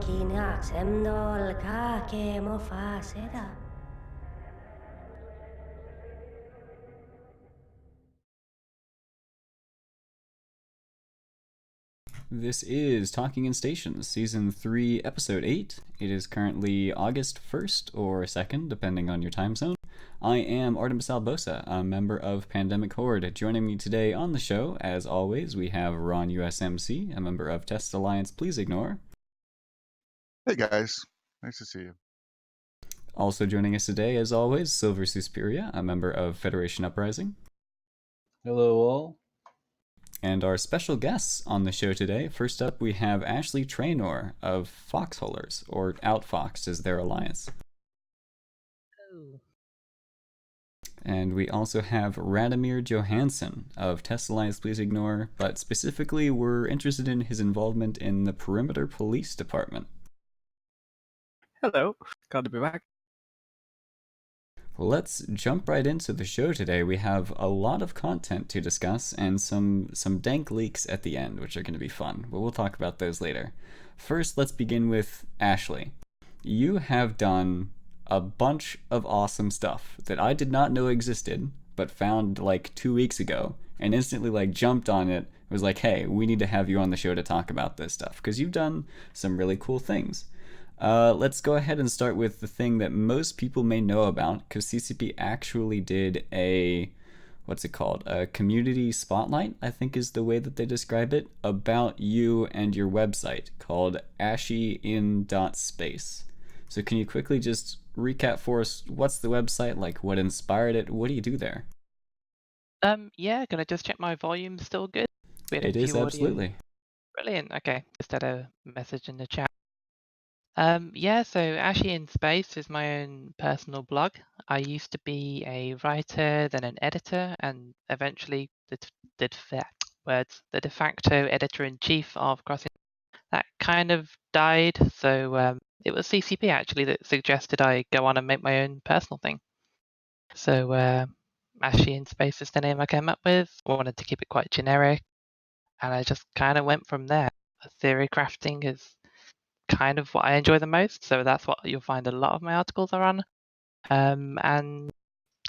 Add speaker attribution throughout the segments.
Speaker 1: kina semnol ka ke mo fa seda.
Speaker 2: This is Talking in Stations, Season 3, Episode 8. It is currently August 1st or 2nd, depending on your time zone. I am Artimus Albosa, a member of Pandemic Horde. Joining me today on the show, as always, we have Ron USMC, a member of Test Alliance Please Ignore.
Speaker 3: Hey guys, nice to see you.
Speaker 2: Also joining us today, as always, Silver Suspiria, a member of Federation Uprising.
Speaker 4: Hello all.
Speaker 2: And our special guests on the show today. First up, we have Ashley Traynor of Foxholers, or Outfoxed is their alliance.
Speaker 5: Oh.
Speaker 2: And we also have Radamere Johanson of Test Alliance Please Ignore, but specifically we're interested in his involvement in the Perimeter Police Department.
Speaker 5: Hello, glad to be back.
Speaker 2: Well, let's jump right into the show today. We have a lot of content to discuss and some dank leaks at the end, which are going to be fun, but we'll talk about those later. First, let's begin with Ashley. You have done a bunch of awesome stuff that I did not know existed, but found like 2 weeks ago, and instantly like jumped on it. It was like, hey, we need to have you on the show to talk about this stuff, because you've done some really cool things. Let's go ahead and start with the thing that most people may know about, because CCP actually did a, what's it called? A community spotlight, I think is the way that they describe it, about you and your website called Ashyin.Space. So can you quickly just recap for us what's the website, like what inspired it, what do you do there?
Speaker 5: Yeah, can I just check my volume's still good?
Speaker 2: It is, absolutely.
Speaker 5: Brilliant, okay. Just had a message in the chat. Yeah, so Ashyin.Space is my own personal blog. I used to be a writer, then an editor, and eventually the de facto editor-in-chief of Crossing. That kind of died, so it was CCP actually that suggested I go on and make my own personal thing. So Ashyin.Space is the name I came up with. I wanted to keep it quite generic, and I just kind of went from there. Theory crafting is kind of what I enjoy the most, so that's what you'll find a lot of my articles are on, and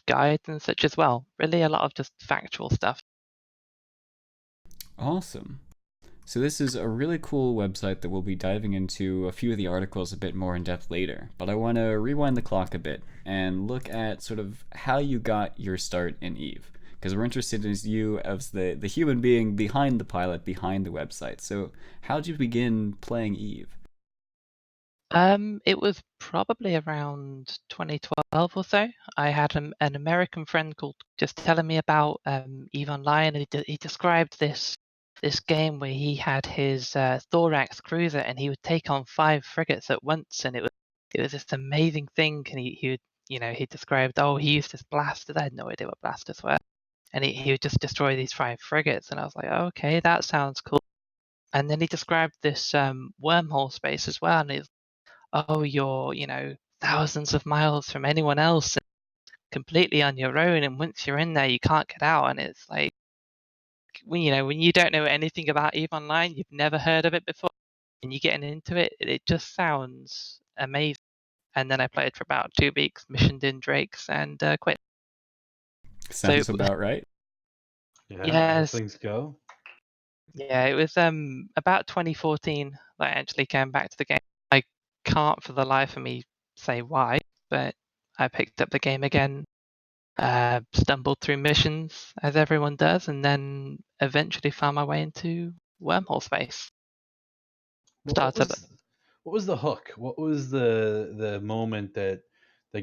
Speaker 5: guides and such as well. Really a lot of just factual stuff.
Speaker 2: Awesome. So this is a really cool website that we'll be diving into a few of the articles a bit more in depth later, but I want to rewind the clock a bit and look at sort of how you got your start in Eve, because we're interested in you as the human being behind the pilot, behind the website. So how did you begin playing Eve?
Speaker 5: It was probably around 2012 or so. I had an American friend called just telling me about Eve Online, and he described this game where he had his Thorax cruiser, and he would take on 5 frigates at once, and it was this amazing thing. And he would, he described, he used this blasters. I had no idea what blasters were, and he would just destroy these 5 frigates, and I was like, okay, that sounds cool. And then he described this wormhole space as well, and it's, you're, thousands of miles from anyone else, and completely on your own, and once you're in there, you can't get out. And it's like, when you don't know anything about EVE Online, you've never heard of it before, and you're getting into it, it just sounds amazing. And then I played for about 2 weeks, missioned in Drakes, and quit.
Speaker 2: Sounds about right.
Speaker 4: Yeah, how things go.
Speaker 5: Yeah, it was about 2014 that I actually came back to the game. I can't for the life of me say why, but I picked up the game again, stumbled through missions as everyone does, and then eventually found my way into wormhole space.
Speaker 4: What was the hook? What was the moment that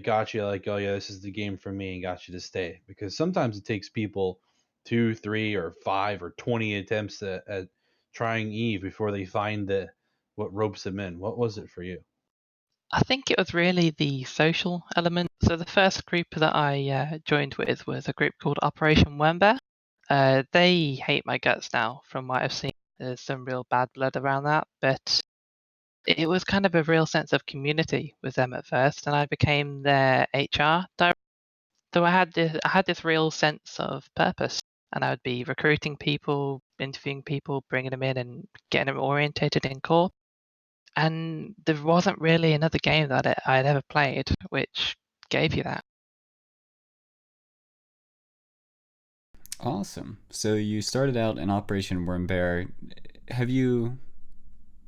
Speaker 4: got you like, oh yeah, this is the game for me, and got you to stay? Because sometimes it takes people 2, 3, or 5 or 20 attempts at trying Eve before they find what ropes them in. What was it for you?
Speaker 5: I think it was really the social element. So the first group that I joined with was a group called Operation Wormbear. They hate my guts now, from what I've seen. There's some real bad blood around that, but it was kind of a real sense of community with them at first, and I became their HR director. So I had this real sense of purpose, and I would be recruiting people, interviewing people, bringing them in, and getting them orientated in core. And there wasn't really another game that I'd ever played which gave you that.
Speaker 2: Awesome. So you started out in Operation Worm Bear.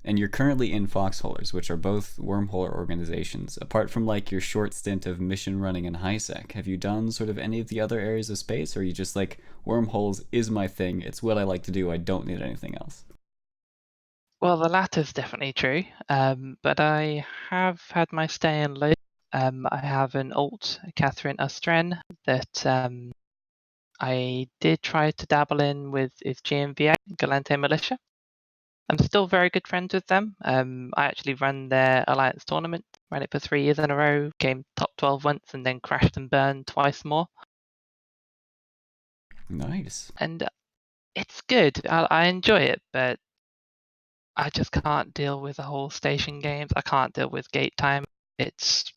Speaker 2: And you're currently in Foxholers, which are both wormhole organizations. Apart from like your short stint of mission running in HiSec, have you done sort of any of the other areas of space, or are you just like, wormholes is my thing, it's what I like to do, I don't need anything else?
Speaker 5: Well, the latter's definitely true, but I have had my stay in low. I have an alt, Catherine Ustren, that I did try to dabble in with is GMVA, Galante Militia. I'm still very good friends with them. I actually ran their Alliance tournament, ran it for 3 years in a row, came top 12 once, and then crashed and burned twice more.
Speaker 2: Nice.
Speaker 5: And it's good. I enjoy it, but I just can't deal with the whole station games. I can't deal with gate time. It's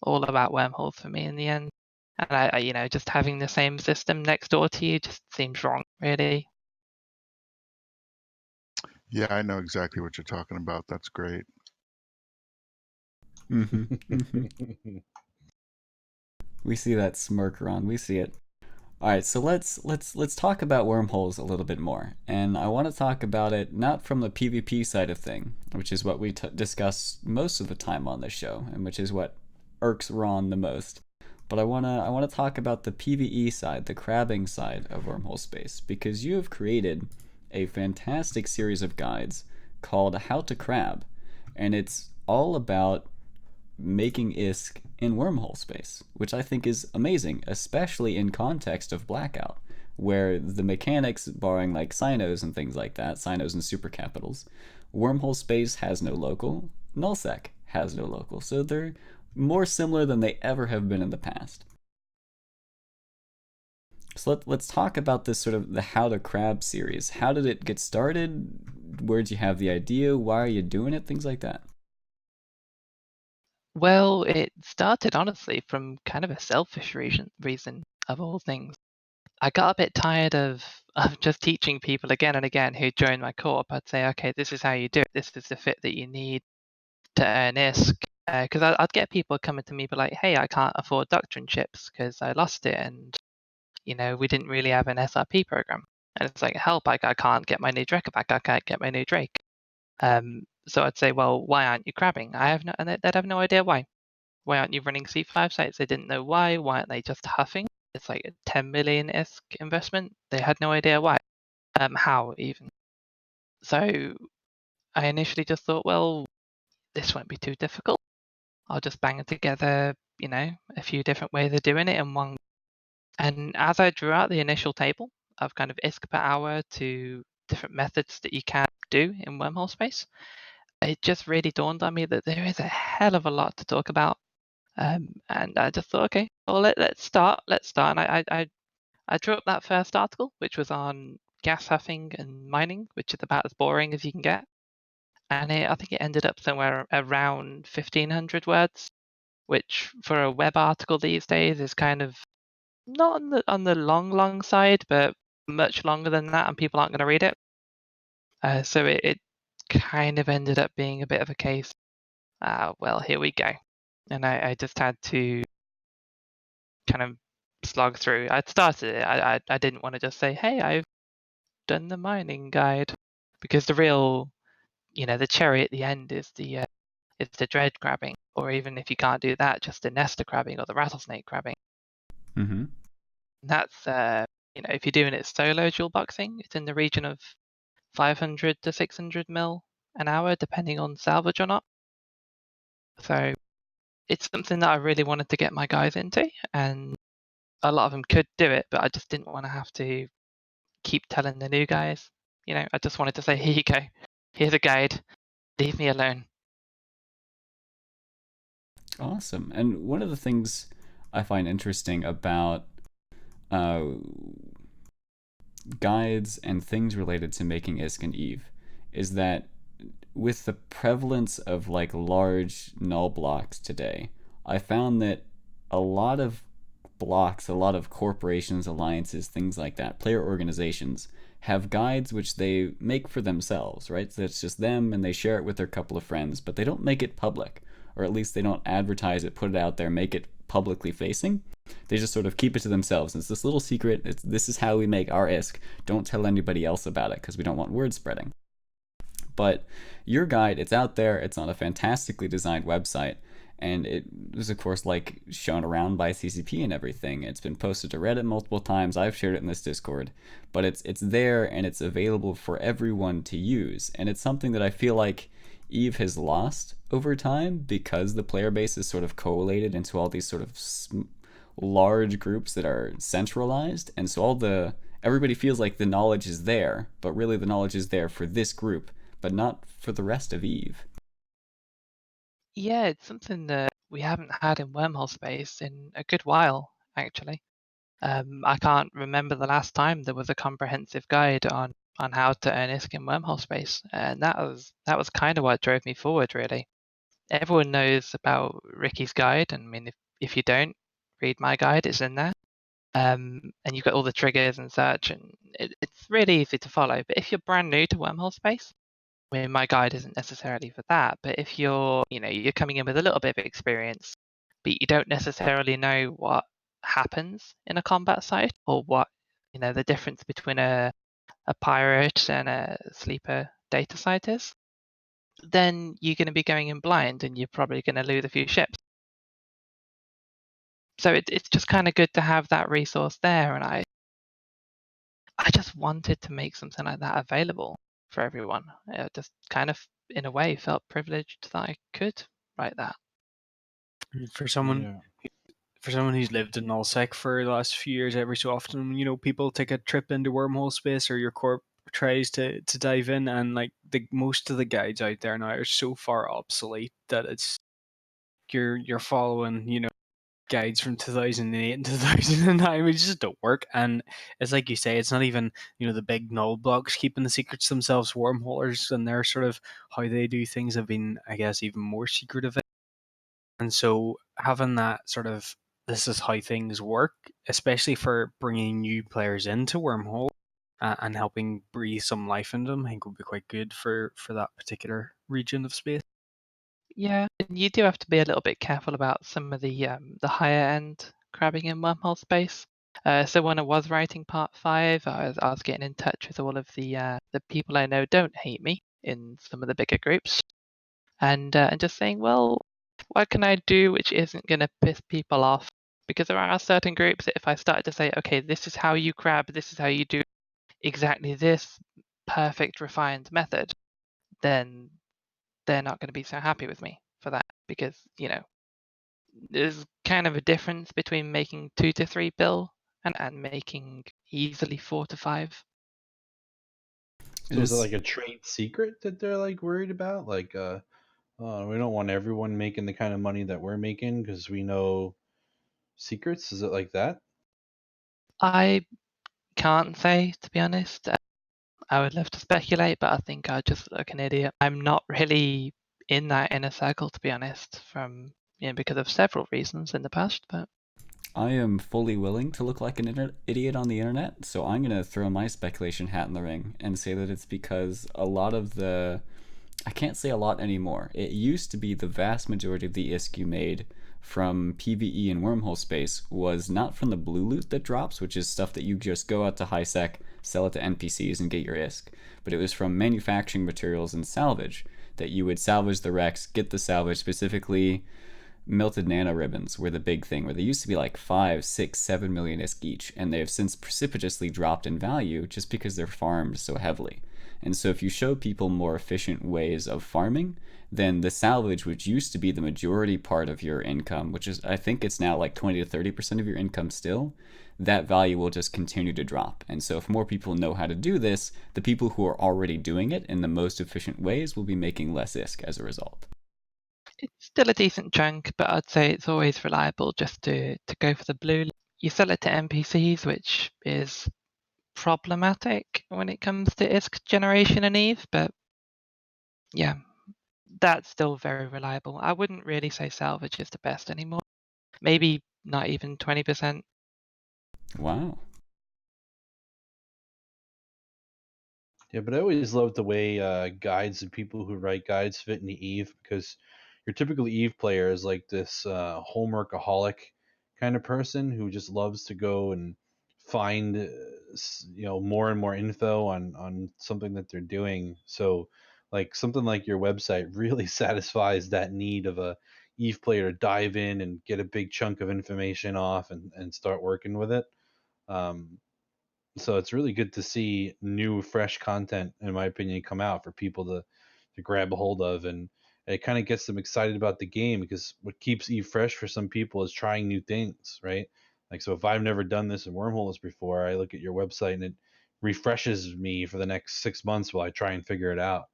Speaker 5: all about wormholes for me in the end. And I just having the same system next door to you just seems wrong, really.
Speaker 3: Yeah, I know exactly what you're talking about. That's great.
Speaker 2: We see that smirk, Ron. We see it. All right, so let's talk about wormholes a little bit more, and I want to talk about it not from the PvP side of thing, which is what we discuss most of the time on this show, and which is what irks Ron the most. But I wanna talk about the PvE side, the crabbing side of Wormhole Space, because you have created a fantastic series of guides called How to Crab, and it's all about making ISK in wormhole space, which I think is amazing, especially in context of Blackout, where the mechanics, barring like Sinos and things like that, Sinos and super capitals, wormhole space has no local, nullsec has no local, so they're more similar than they ever have been in the past. So let's talk about this sort of the How to Crab series. How did it get started? Where'd you have the idea? Why are you doing it? Things like that.
Speaker 5: Well, it started honestly from kind of a selfish reason of all things. I got a bit tired of just teaching people again and again who joined my corp. I'd say, okay, this is how you do it. This is the fit that you need to earn ISK. Because I'd get people coming to me, be like, hey, I can't afford doctrine chips because I lost it, and we didn't really have an SRP program. And it's like, help, I can't get my new Draco back. I can't get my new Drake. So I'd say, well, why aren't you crabbing? And they'd have no idea why. Why aren't you running C5 sites? They didn't know why. Why aren't they just huffing? It's like a 10 million ISK investment. They had no idea why. How even. So I initially just thought, well, this won't be too difficult. I'll just bang together, a few different ways of doing it in one. And as I drew out the initial table of kind of ISK per hour to different methods that you can do in wormhole space, it just really dawned on me that there is a hell of a lot to talk about. And I just thought, okay, well, let's start. And I drew up that first article, which was on gas huffing and mining, which is about as boring as you can get. And I think it ended up somewhere around 1,500 words, which for a web article these days is kind of not on the long side, but much longer than that, and people aren't going to read it. So it kind of ended up being a bit of a case. Well, here we go, and I just had to kind of slog through. I'd started it. I didn't want to just say, hey, I've done the mining guide, because the real, the cherry at the end is the dread crabbing, or even if you can't do that, just the nester crabbing or the rattlesnake crabbing.
Speaker 2: Mm-hmm.
Speaker 5: That's if you're doing it solo dual boxing, it's in the region of 500 to 600 mil an hour, depending on salvage or not. So it's something that I really wanted to get my guys into, and a lot of them could do it, but I just didn't want to have to keep telling the new guys. I just wanted to say, here you go, here's a guide, leave me alone.
Speaker 2: Awesome. And one of the things I find interesting about guides and things related to making ISK and Eve is that with the prevalence of like large null blocks today, I found that a lot of blocks, a lot of corporations, alliances, things like that, player organizations have guides which they make for themselves, right? So it's just them and they share it with their couple of friends, but they don't make it public, or at least they don't advertise it, put it out there, make it publicly facing. They just sort of keep it to themselves. It's this little secret. This is how we make our ISK. Don't tell anybody else about it because we don't want word spreading. But your guide, it's out there. It's on a fantastically designed website. And it was, of course, like shown around by CCP and everything. It's been posted to Reddit multiple times. I've shared it in this Discord. But it's there and it's available for everyone to use. And it's something that I feel like Eve has lost over time because the player base is sort of collated into all these sort of large groups that are centralized. And so everybody feels like the knowledge is there, but really the knowledge is there for this group, but not for the rest of Eve.
Speaker 5: Yeah, it's something that we haven't had in Wormhole Space in a good while, actually. I can't remember the last time there was a comprehensive guide on how to earn ISK in Wormhole Space, and that was kind of what drove me forward, really. Everyone knows about Ricky's guide, and I mean, if you don't, read my guide, it's in there. And you've got all the triggers and such, and it's really easy to follow. But if you're brand new to Wormhole Space, I mean, my guide isn't necessarily for that, but if you're coming in with a little bit of experience, but you don't necessarily know what happens in a combat site or what, the difference between a pirate and a sleeper data site is, then you're going to be going in blind and you're probably going to lose a few ships. So it's just kind of good to have that resource there, and I just wanted to make something like that available for everyone. I just kind of, in a way, felt privileged that I could write that.
Speaker 6: For someone who's lived in nullsec for the last few years, every so often, people take a trip into Wormhole Space or your corp tries to dive in, and like most of the guides out there now are so far obsolete that it's you're following, guides from 2008 and 2009 which just don't work. And it's like you say, it's not even the big null blocks keeping the secrets themselves. Wormholers and their sort of how they do things have been, I guess, even more secretive. And so having that sort of this is how things work, especially for bringing new players into Wormhole and helping breathe some life into them, I think would be quite good for that particular region of space.
Speaker 5: Yeah, and you do have to be a little bit careful about some of the higher end crabbing in Wormhole Space. So when I was writing Part 5, I was getting in touch with all of the people I know don't hate me in some of the bigger groups, and just saying, well, what can I do which isn't going to piss people off? Because there are certain groups that if I started to say, okay, this is how you crab, this is how you do exactly this perfect refined method, then they're not going to be so happy with me for that, because there's kind of a difference between making 2 to 3 bill and making easily 4 to 5.
Speaker 4: So is it like a trade secret that they're like worried about? Like, we don't want everyone making the kind of money that we're making because we know secrets. Is it like that?
Speaker 5: I can't say, to be honest. I would love to speculate, but I think I just look like an idiot. I'm not really in that inner circle, to be honest, because of several reasons in the past. But
Speaker 2: I am fully willing to look like an idiot on the internet, so I'm going to throw my speculation hat in the ring and say that it's because a lot of I can't say a lot anymore. It used to be the vast majority of the ISK you made from PvE and Wormhole Space was not from the blue loot that drops, which is stuff that you just go out to high sec, sell it to NPCs, and get your ISK. But it was from manufacturing materials and salvage, that you would salvage the wrecks, get the salvage, specifically melted nano ribbons were the big thing, where they used to be like 5, 6, 7 million ISK each, and they have since precipitously dropped in value just because they're farmed so heavily. And so if you show people more efficient ways of farming, then the salvage, which used to be the majority part of your income, which is, I think it's now like 20 to 30% of your income still, that value will just continue to drop. And so if more people know how to do this, the people who are already doing it in the most efficient ways will be making less ISK as a result.
Speaker 5: it's still a decent chunk, but I'd say it's always reliable just to go for the blue. You sell it to NPCs, which is problematic when it comes to ISK generation in Eve, but yeah, that's still very reliable. I wouldn't really say salvage is the best anymore. Maybe not even 20%.
Speaker 2: Wow.
Speaker 4: Yeah, but I always love the way guides and people who write guides fit into Eve, because your typical Eve player is like this homeworkaholic kind of person who just loves to go and find more and more info on something that they're doing. So like something like your website really satisfies that need of a Eve player to dive in and get a big chunk of information off and start working with it. Um, so it's really good to see new fresh content, in my opinion, come out for people to grab a hold of, and it kind of gets them excited about the game, because what keeps Eve fresh for some people is trying new things, right? Like, so if I've never done this in Wormholes before, I look at your website and it refreshes me for the next 6 months while I try and figure it out.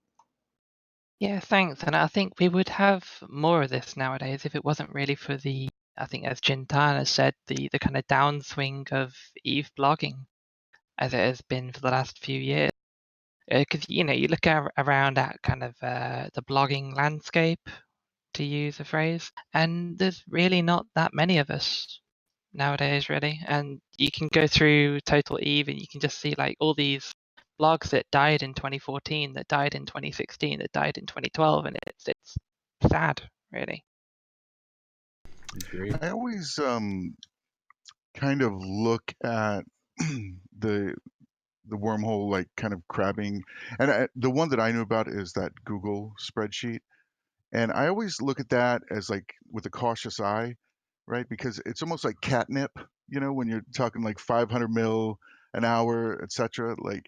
Speaker 5: Yeah, thanks. And I think we would have more of this nowadays if it wasn't really for the, I think as Jintana said, the kind of downswing of Eve blogging as it has been for the last few years. Because, you look around at kind of the blogging landscape, to use a phrase, and there's really not that many of us nowadays, really. And you can go through Total Eve and you can just see like all these blogs that died in 2014, that died in 2016, that died in 2012, and it's sad, really.
Speaker 4: Great.
Speaker 3: I always kind of look at the wormhole like kind of crabbing, and the one that I knew about is that Google spreadsheet, and I always look at that as like with a cautious eye, right? Because it's almost like catnip, when you're talking like 500 mil an hour, etc. Like,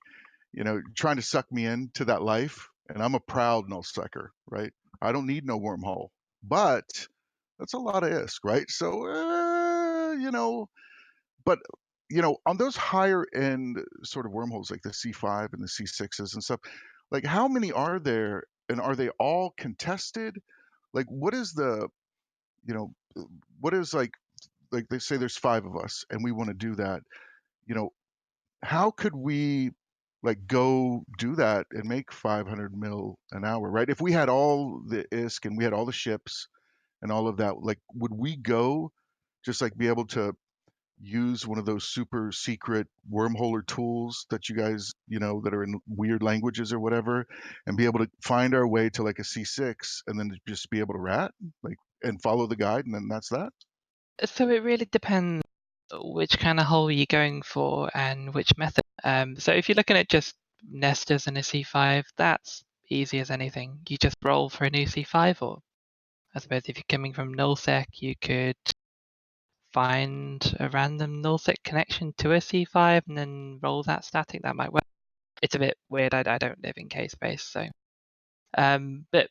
Speaker 3: trying to suck me into that life, and I'm a proud null sucker, right? I don't need no wormhole, but that's a lot of ISK, right? So, but on those higher end sort of wormholes like the C5 and the C6s and stuff, like how many are there, and are they all contested? Like what is the, you know, what is like they say there's 5 of us and we want to do that, you know, how could we like go do that and make 500 mil an hour, right? If we had all the ISK and we had all the ships and all of that, like would we go just like be able to use one of those super secret wormholer tools that you guys, that are in weird languages or whatever, and be able to find our way to like a C6 and then just be able to rat, like, and follow the guide, and then that's that?
Speaker 5: So it really depends which kind of hole you're going for and which method. So if you're looking at just nesters and a C5, that's easy as anything. You just roll for a new C5, or I suppose if you're coming from nullsec, you could find a random nullsec connection to a C5 and then roll that static. That might work. It's a bit weird. I don't live in K-Space, so. But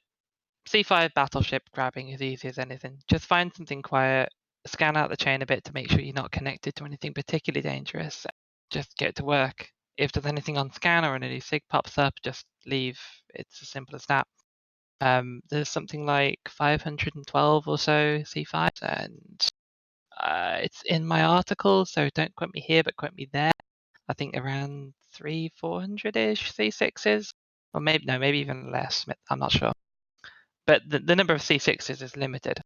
Speaker 5: C5 battleship grabbing is easy as anything. Just find something quiet, scan out the chain a bit to make sure you're not connected to anything particularly dangerous. Just get to work. If there's anything on scan or a new SIG pops up, just leave. It's as simple as that. There's something like 512 or so C5s, and it's in my article, so don't quote me here, but quote me there. I think around 400-ish C6s, or maybe even less. I'm not sure. But the number of C6s is limited.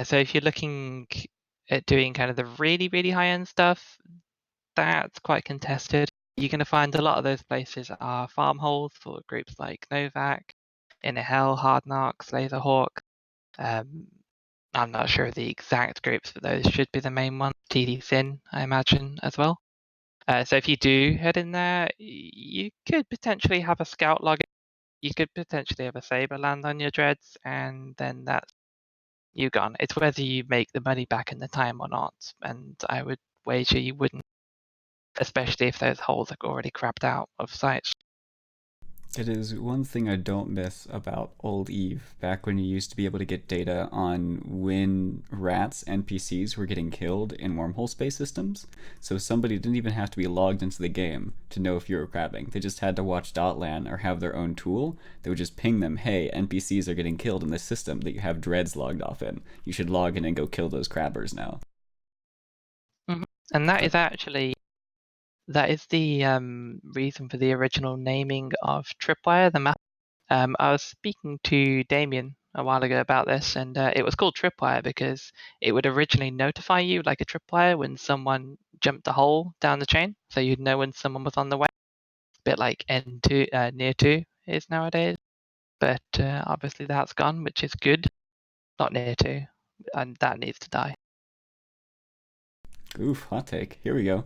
Speaker 5: So if you're looking at doing kind of the really, really high-end stuff, that's quite contested. You're going to find a lot of those places are farm holes for groups like Novak, Inner Hell, Hard Knocks, Laserhawk. I'm not sure of the exact groups, but those should be the main ones. TD Sin, I imagine, as well. So if you do head in there, you could potentially have a scout log. You could potentially have a saber land on your dreads, and then that's you gone. It's whether you make the money back in the time or not, and I would wager you wouldn't, especially if those holes are already crapped out of sites.
Speaker 2: It is one thing I don't miss about old Eve, back when you used to be able to get data on when rats, NPCs, were getting killed in wormhole space systems. So somebody didn't even have to be logged into the game to know if you were crabbing. They just had to watch Dotlan or have their own tool. They would just ping them, hey, NPCs are getting killed in this system that you have dreads logged off in. You should log in and go kill those crabbers now.
Speaker 5: Mm-hmm. And that is the reason for the original naming of Tripwire, the map. I was speaking to Damien a while ago about this, and it was called Tripwire because it would originally notify you like a tripwire when someone jumped a hole down the chain, so you'd know when someone was on the way. bit like N2 near 2 is nowadays. But obviously that's gone, which is good. Not near 2, and that needs to die.
Speaker 2: Oof, hot take. Here we go.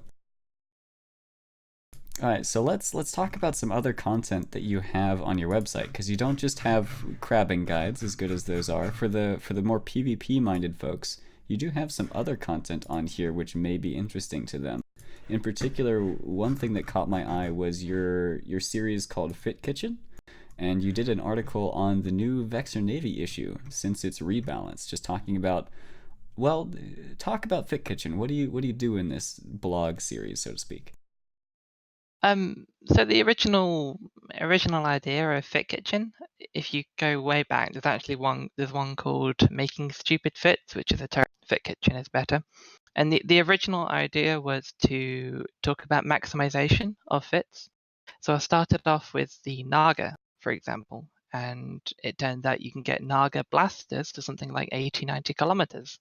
Speaker 2: All right, so let's talk about some other content that you have on your website, because you don't just have crabbing guides, as good as those are. For the more PvP minded folks, you do have some other content on here which may be interesting to them. In particular, one thing that caught my eye was your series called Fit Kitchen, and you did an article on the new Vexor Navy issue since its rebalance, just talking about, well, talk about Fit Kitchen. What do you do in this blog series, so to speak?
Speaker 5: So the original idea of Fit Kitchen, if you go way back, there's one called Making Stupid Fits, which is a terrible. Fit Kitchen is better. And the original idea was to talk about maximization of fits. So I started off with the Naga, for example, and it turned out you can get Naga blasters to something like 80, 90 kilometers.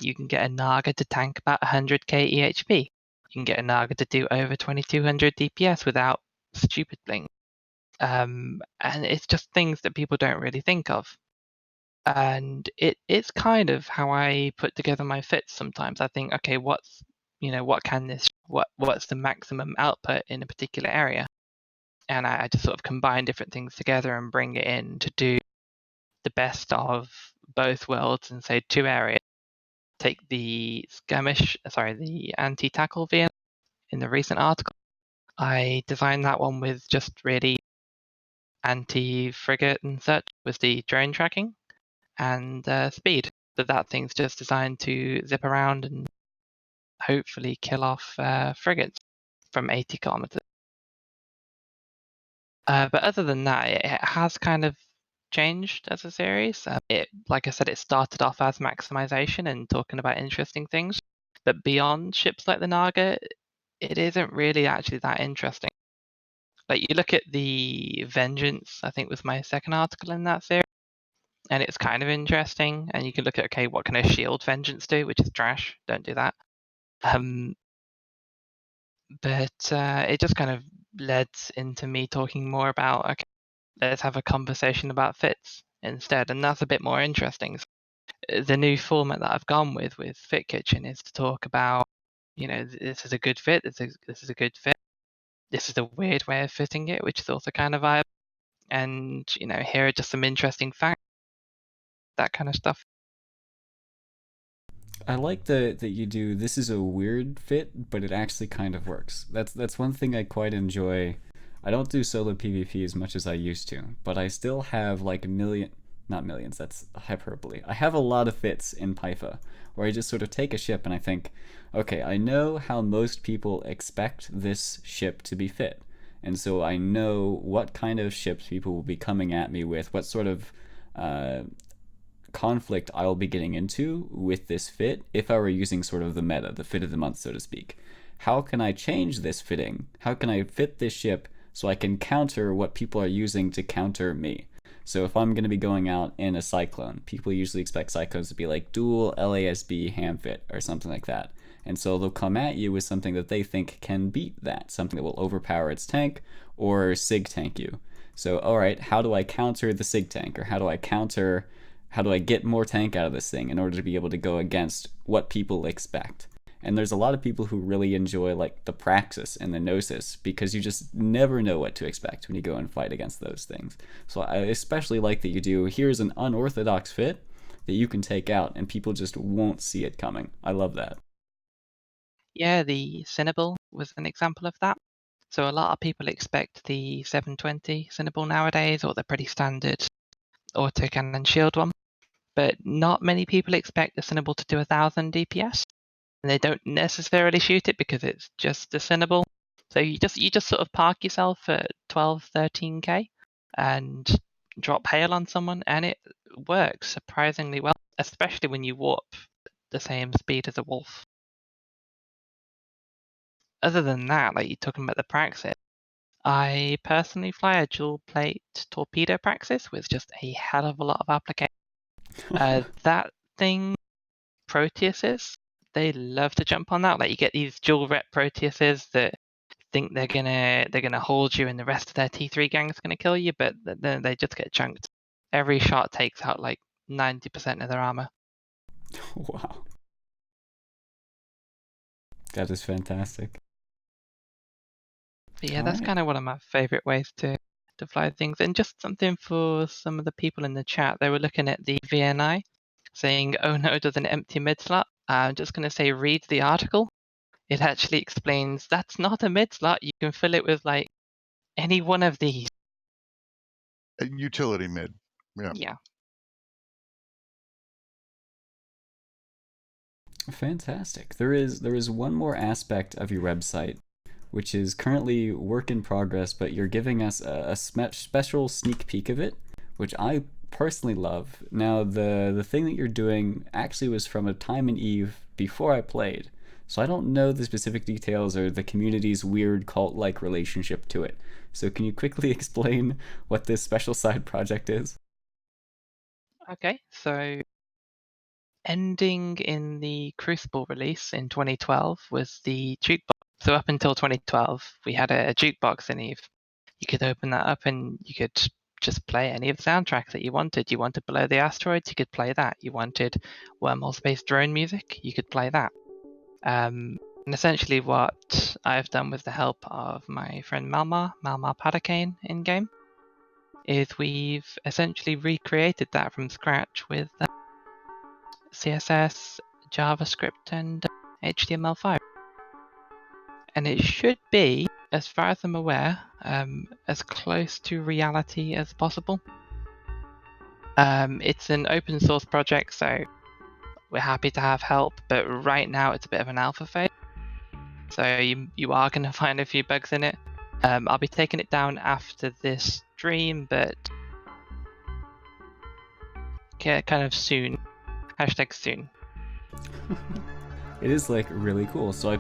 Speaker 5: You can get a Naga to tank about 100k EHP. You can get a Naga to do over 2200 DPS without stupid bling. And it's just things that people don't really think of. And it's kind of how I put together my fits sometimes. I think, okay, what's the maximum output in a particular area? And I just sort of combine different things together and bring it in to do the best of both worlds in, say, 2 areas. Take the the anti-tackle VN in the recent article. I designed that one with just really anti-frigate and such with the drone tracking and speed. So that thing's just designed to zip around and hopefully kill off frigates from 80 kilometers. But other than that, it has kind of changed as a series. Like I said, it started off as maximization and talking about interesting things. But beyond ships like the Naga, it isn't really actually that interesting. Like you look at the Vengeance, I think was my second article in that series, and it's kind of interesting. And you can look at, okay, what can a shield Vengeance do, which is trash. Don't do that. But it just kind of led into me talking more about, okay, let's have a conversation about fits instead, and that's a bit more interesting. The new format that I've gone with Fit Kitchen is to talk about, this is a good fit, this is a good fit, this is a weird way of fitting it, which is also kind of viable, and here are just some interesting facts, that kind of stuff.
Speaker 2: I like that you do, this is a weird fit, but it actually kind of works. That's one thing I quite enjoy. I don't do solo PvP as much as I used to, but I still have like not millions, that's hyperbole. I have a lot of fits in Pytha, where I just sort of take a ship and I think, okay, I know how most people expect this ship to be fit. And so I know what kind of ships people will be coming at me with, what sort of conflict I'll be getting into with this fit if I were using sort of the meta, the fit of the month, so to speak. How can I change this fitting? How can I fit this ship so I can counter what people are using to counter me? So if I'm going to be going out in a Cyclone, people usually expect Cyclones to be like dual LASB ham fit or something like that. And so they'll come at you with something that they think can beat that, something that will overpower its tank or sig tank you. So, all right, how do I counter the sig tank? Or how do I get more tank out of this thing in order to be able to go against what people expect? And there's a lot of people who really enjoy like the Praxis and the Gnosis because you just never know what to expect when you go and fight against those things. So I especially like that you do, here's an unorthodox fit that you can take out and people just won't see it coming. I love that.
Speaker 5: Yeah, the Cinnable was an example of that. So a lot of people expect the 720 Cinnable nowadays, or the pretty standard autocannon shield one. But not many people expect the Cinnable to do 1000 DPS. And they don't necessarily shoot it because it's just a Cinnable. So you just sort of park yourself at 12, 13k and drop hail on someone, and it works surprisingly well, especially when you warp the same speed as a wolf. Other than that, like you're talking about the Praxis, I personally fly a dual plate torpedo Praxis with just a hell of a lot of application. That thing, Proteuses, they love to jump on that. Like you get these dual rep Proteuses that think they're gonna hold you, and the rest of their T3 gang's gonna kill you, but then they just get chunked. Every shot takes out like 90% of their armor.
Speaker 2: Wow. That is fantastic.
Speaker 5: But yeah, that's kind of one of my favorite ways to fly things. And just something for some of the people in the chat, they were looking at the VNI saying, oh no, there's an empty mid slot. I'm just going to say, read the article. It actually explains that's not a mid slot. You can fill it with like any one of these.
Speaker 3: A utility mid. Yeah.
Speaker 5: Yeah.
Speaker 2: Fantastic. There is one more aspect of your website, which is currently work in progress, but you're giving us a special sneak peek of it, which I personally love. Now, the thing that you're doing actually was from a time in Eve before I played, so I don't know the specific details or the community's weird cult-like relationship to it. So can you quickly explain what this special side project is?
Speaker 5: Okay, so ending in the Crucible release in 2012 was the jukebox. So up until 2012, we had a jukebox in Eve. You could open that up and you could just play any of the soundtracks that you wanted. You wanted Below the Asteroids, you could play that. You wanted Wormhole/Space drone music, you could play that. And essentially what I've done with the help of my friend Malmar Padakane in-game, is we've essentially recreated that from scratch with CSS, JavaScript, and HTML5. And it should be, as far as I'm aware, as close to reality as possible. It's an open source project, so we're happy to have help, but right now it's a bit of an alpha phase. So you are going to find a few bugs in it. I'll be taking it down after this stream, but kind of soon. #soon.
Speaker 2: It is like really cool. So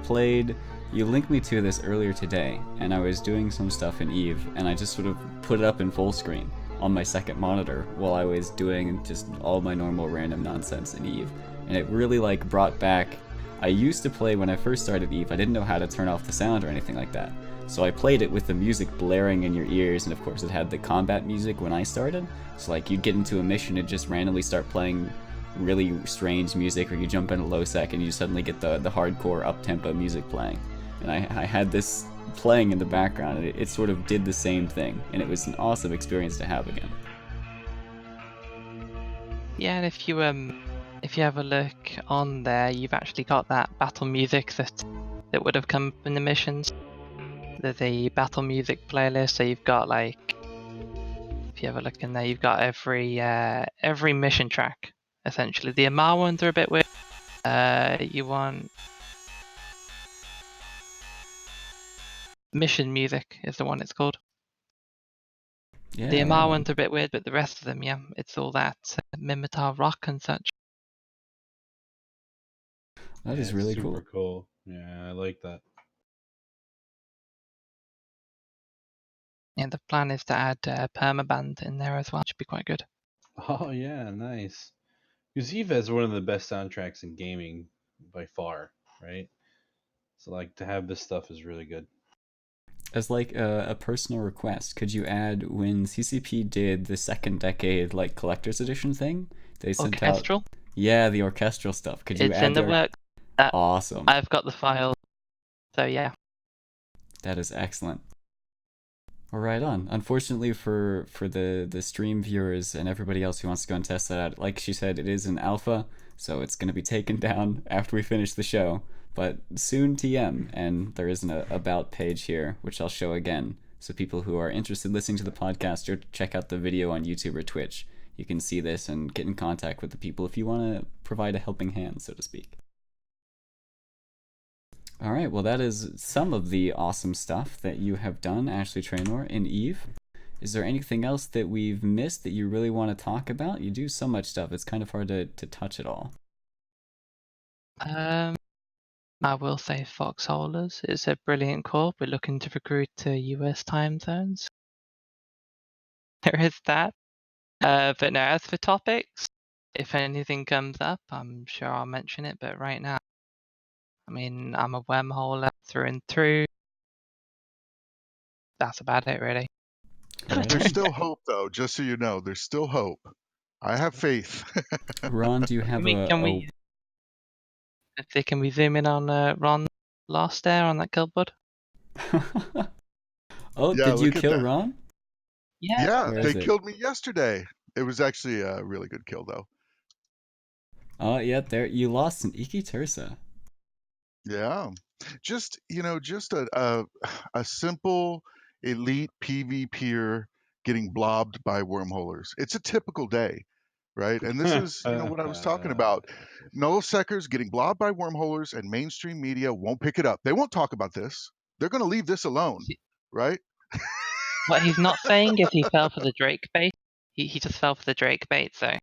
Speaker 2: you linked me to this earlier today, and I was doing some stuff in Eve, and I just sort of put it up in full screen on my second monitor while I was doing just all my normal random nonsense in Eve. And it really like brought back, I used to play when I first started Eve, I didn't know how to turn off the sound or anything like that. So I played it with the music blaring in your ears, and of course it had the combat music when I started. So like you'd get into a mission and just randomly start playing really strange music, or you jump in a low sec and you suddenly get the hardcore up-tempo music playing. And I had this playing in the background, and it sort of did the same thing, and it was an awesome experience to have again.
Speaker 5: Yeah, and if you have a look on there, you've actually got that battle music that would have come in the missions. There's a battle music playlist, so you've got like, if you have a look in there, you've got every mission track essentially. The Amar ones are a bit weird. You want mission music is the one it's called.
Speaker 2: Yeah,
Speaker 5: the Amar ones are a bit weird, but the rest of them, yeah, it's all that Mimitar rock and such.
Speaker 2: That is really
Speaker 4: super cool. Yeah, I like that.
Speaker 5: Yeah, the plan is to add permaband in there as well, which would be quite good.
Speaker 4: Oh yeah, nice. Because Eve has one of the best soundtracks in gaming by far, right? So like to have this stuff is really good.
Speaker 2: As like a personal request, could you add, when CCP did the second decade like collector's edition thing, they sent
Speaker 5: orchestral?
Speaker 2: Yeah, the orchestral stuff. Could you
Speaker 5: It's
Speaker 2: add
Speaker 5: in the work.
Speaker 2: Awesome.
Speaker 5: I've got the file. So yeah.
Speaker 2: That is excellent. Well, right on. Unfortunately for the stream viewers and everybody else who wants to go and test that out, like she said, it is an alpha, so it's going to be taken down after we finish the show. But soon TM, and there is an about page here, which I'll show again. So people who are interested in listening to the podcast, or check out the video on YouTube or Twitch. You can see this and get in contact with the people if you want to provide a helping hand, so to speak. All right, well, that is some of the awesome stuff that you have done, Ashley Traynor, in Eve. Is there anything else that we've missed that you really want to talk about? You do so much stuff, it's kind of hard to touch it all.
Speaker 5: I will say Foxholers is a brilliant corp. We're looking to recruit to US time zones. There is that. But no, as for topics, if anything comes up, I'm sure I'll mention it. But right now, I mean, I'm a wormholer through and through. that's about it, really.
Speaker 3: There's still hope, though. Just so you know, there's still hope. I have faith.
Speaker 2: Ron, do you have
Speaker 5: Can we zoom in on Ron last there on that kill bud?
Speaker 2: Oh,
Speaker 3: Yeah,
Speaker 2: did you
Speaker 3: look at
Speaker 2: kill
Speaker 3: that.
Speaker 2: Ron?
Speaker 3: Yeah,
Speaker 2: Where
Speaker 3: they
Speaker 2: is it?
Speaker 3: killed me yesterday. It was actually a really good kill, though.
Speaker 2: Oh, yeah, there you lost an Iki Tursa.
Speaker 3: Yeah, just a simple elite PvPer getting blobbed by wormholers. It's a typical day, right? And this is what I was talking about. Nullsecers getting blobbed by wormholers, and mainstream media won't pick it up. They won't talk about this. They're going to leave this alone, right?
Speaker 5: What he's not saying is he fell for the Drake bait. He just fell for the Drake bait, so.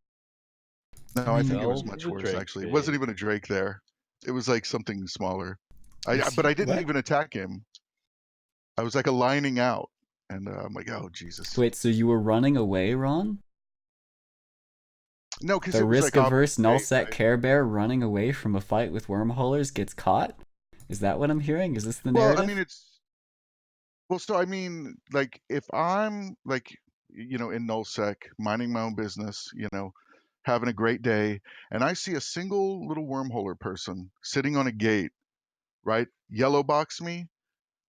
Speaker 3: No, I think it was
Speaker 4: Fell
Speaker 3: much
Speaker 4: for the
Speaker 3: worse,
Speaker 4: Drake
Speaker 3: actually. It
Speaker 4: bait.
Speaker 3: wasn't even a Drake there. It was like something smaller. But I didn't
Speaker 2: What?
Speaker 3: even attack him. I was like aligning out, and I'm like, oh, Jesus.
Speaker 2: Wait, so you were running away, Ron?
Speaker 3: No, because
Speaker 2: The
Speaker 3: it was like
Speaker 2: risk-averse nullsec
Speaker 3: right?
Speaker 2: Care Bear running away from a fight with wormholers gets caught? Is that what I'm hearing? Is this the narrative?
Speaker 3: Well, I mean, so I mean, like, if I'm like, in nullsec, minding my own business, having a great day, and I see a single little wormholer person sitting on a gate, right? Yellow box me,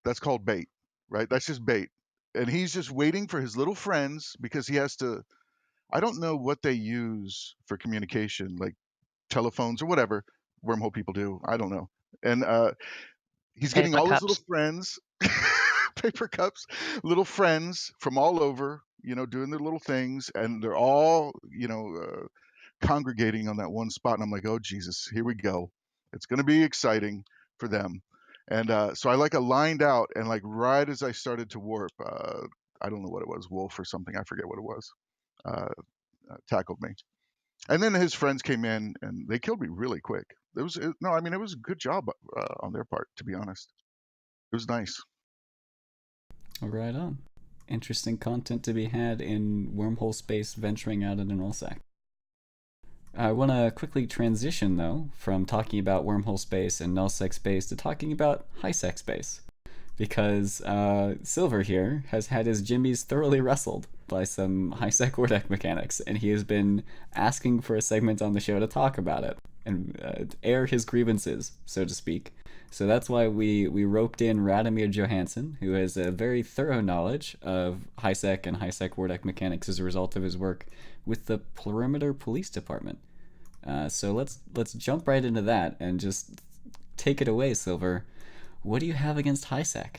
Speaker 3: that's called bait, right? That's just bait. And he's just waiting for his little friends because he has to, I don't know what they use for communication, like telephones or whatever wormhole people do. I don't know. And he's getting
Speaker 5: Paper
Speaker 3: all his
Speaker 5: cups.
Speaker 3: little friends, paper cups, little friends from all over, doing their little things, and they're all, congregating on that one spot. And I'm like, oh Jesus, here we go. It's going to be exciting for them. And so I like aligned out, and like right as I started to warp, I don't know what it was, wolf or something, I forget what it was, tackled me. And then his friends came in and they killed me really quick. It was no, I mean it was a good job on their part, to be honest. It was nice.
Speaker 2: Right on. Interesting content to be had in wormhole space venturing out in an nullsec. I want to quickly transition, though, from talking about wormhole space and nullsec space to talking about highsec space. Because Silver here has had his jimmies thoroughly wrestled by some highsec Wordec mechanics, and he has been asking for a segment on the show to talk about it and air his grievances, so to speak. So that's why we roped in Radamere Johanson, who has a very thorough knowledge of highsec and highsec Wordec mechanics as a result of his work with the Perimeter Police Department. So let's jump right into that and just take it away, Silver. What do you have against highsec?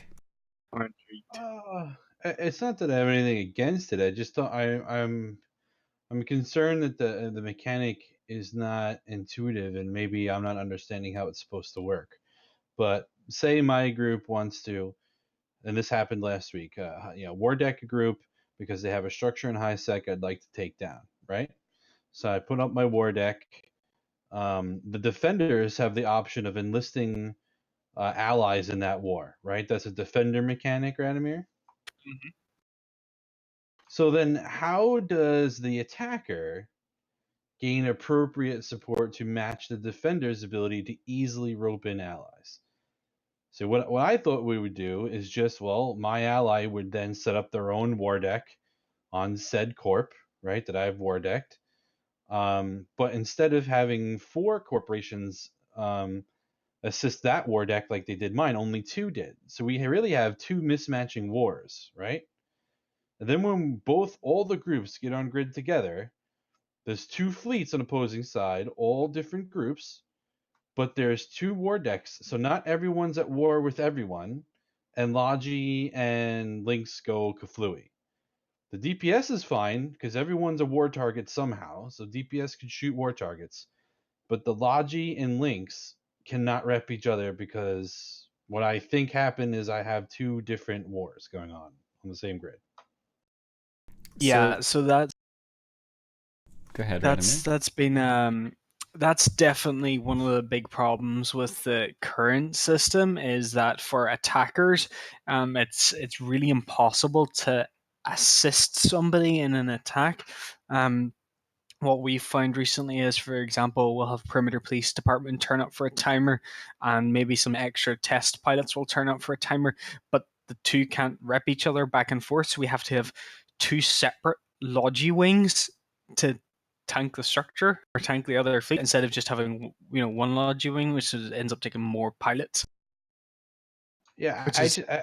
Speaker 4: It's not that I have anything against it. I just don't. I'm concerned that the mechanic is not intuitive, and maybe I'm not understanding how it's supposed to work. But say my group wants to, and this happened last week. War deck group, because they have a structure in highsec I'd like to take down. Right. So I put up my war deck. The defenders have the option of enlisting allies in that war, right? That's a defender mechanic, Radamere.
Speaker 6: Mhm.
Speaker 4: So then, how does the attacker gain appropriate support to match the defender's ability to easily rope in allies? So what I thought we would do is just, well, my ally would then set up their own war deck on said corp, right, that I've war decked. But instead of having 4 corporations assist that war deck like they did mine, only 2 did. So we really have 2 mismatching wars, right? And then when all the groups get on grid together, there's 2 fleets on opposing side, all different groups, but there's 2 war decks, so not everyone's at war with everyone, and Logi and Lynx go Kaflooey. The DPS is fine because everyone's a war target somehow, so DPS can shoot war targets, but the Logi and Lynx cannot rep each other because what I think happened is I have 2 different wars going on the same grid.
Speaker 6: Yeah, so that's
Speaker 2: Go ahead, Radamere.
Speaker 6: that's definitely one of the big problems with the current system is that for attackers, it's really impossible to assist somebody in an attack. What we've found recently is, for example, we'll have Perimeter Police Department turn up for a timer, and maybe some extra test pilots will turn up for a timer, but the two can't rep each other back and forth, so we have to have two separate Logi wings to tank the structure or tank the other fleet instead of just having one Logi wing, which ends up taking more pilots.
Speaker 4: Yeah,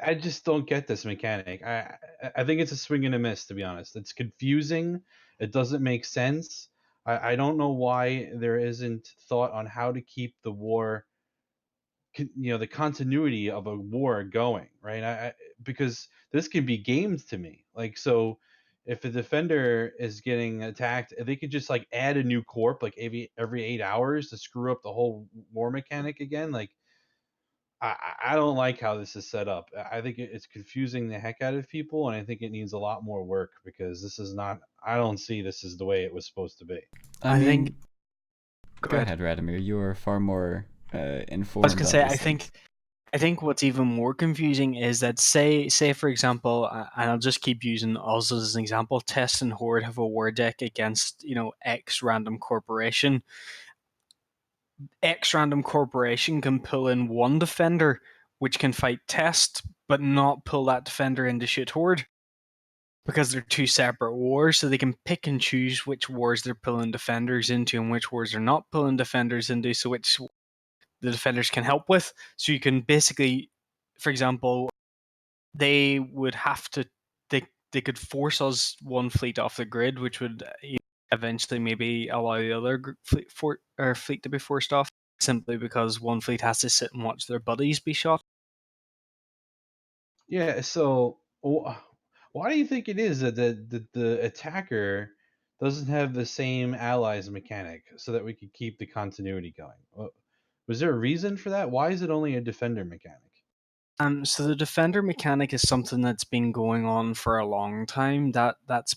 Speaker 4: I just don't get this mechanic. I think it's a swing and a miss, to be honest. It's confusing. It doesn't make sense. I don't know why there isn't thought on how to keep the war, the continuity of a war going, right? Because this can be games to me. Like, so if a defender is getting attacked, they could just like add a new corp like every 8 hours to screw up the whole war mechanic again. Like, I don't like how this is set up. I think it's confusing the heck out of people, and I think it needs a lot more work because this is not. I don't see this as the way it was supposed to be.
Speaker 2: I mean,
Speaker 6: think.
Speaker 2: Go ahead, Radamere. You are far more informed.
Speaker 6: I was gonna say, I think what's even more confusing is that say for example, and I'll just keep using us as an example. Test and Horde have a war deck against X random corporation. X random corporation can pull in one defender, which can fight Test, but not pull that defender into shoot Horde. Because they're two separate wars, so they can pick and choose which wars they're pulling defenders into and which wars they're not pulling defenders into, so which the defenders can help with. So you can basically, for example, they would have to, they could force us one fleet off the grid, which would eventually maybe allow the other fleet to be forced off, simply because one fleet has to sit and watch their buddies be shot.
Speaker 4: Yeah, so why do you think it is that the attacker doesn't have the same allies mechanic so that we could keep the continuity going? Was there a reason for that? Why is it only a defender mechanic?
Speaker 6: So the defender mechanic is something that's been going on for a long time. That's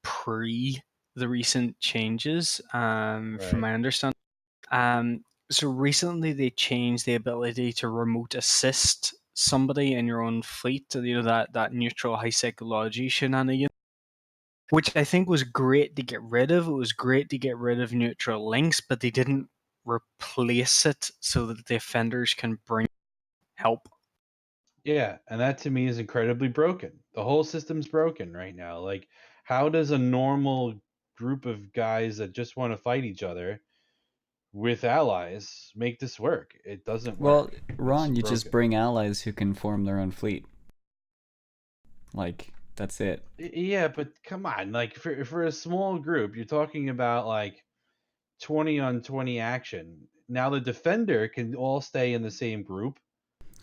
Speaker 6: pre the recent changes, from my understanding. So recently they changed the ability to remote assist somebody in your own fleet. That neutral high psychology shenanigan, which I think was great to get rid of. It was great to get rid of neutral links, but they didn't replace it so that the offenders can bring help.
Speaker 4: Yeah, and that to me is incredibly broken. The whole system's broken right now. Like, how does a normal group of guys that just want to fight each other with allies make this work? It doesn't work.
Speaker 2: Well, Ron, you just bring allies who can form their own fleet. Like, that's it.
Speaker 4: Yeah, but come on, like for a small group, you're talking about like 20 on 20 action. Now the defender can all stay in the same group.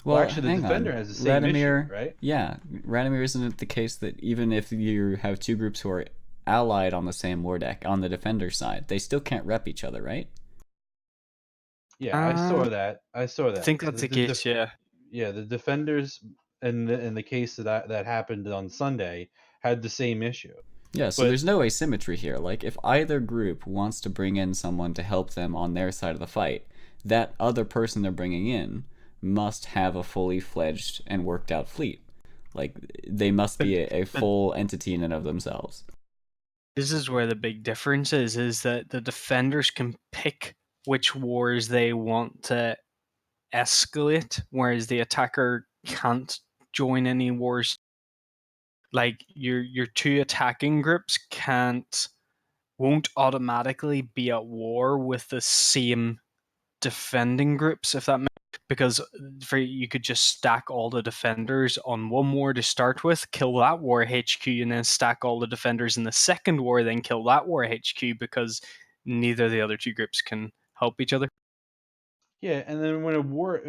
Speaker 4: Well, actually, the defender has the same issue, right?
Speaker 2: Yeah, Radamere, isn't it the case that even if you have two groups who are allied on the same war deck on the defender side, they still can't rep each other, right?
Speaker 4: Yeah, I saw that. I
Speaker 6: think that's the case. Yeah.
Speaker 4: Yeah, the defenders in the case that happened on Sunday had the same issue.
Speaker 2: Yeah, so there's no asymmetry here. Like, if either group wants to bring in someone to help them on their side of the fight, that other person they're bringing in must have a fully fledged and worked out fleet. Like, they must be a full entity in and of themselves.
Speaker 6: This is where the big difference is that the defenders can pick which wars they want to escalate, whereas the attacker can't join any wars. Like, your two attacking groups won't automatically be at war with the same defending groups, if that makes sense. Because you could just stack all the defenders on one war to start with, kill that war HQ, and then stack all the defenders in the second war, then kill that war HQ, because neither of the other two groups can help each other.
Speaker 4: Yeah, and then when a war,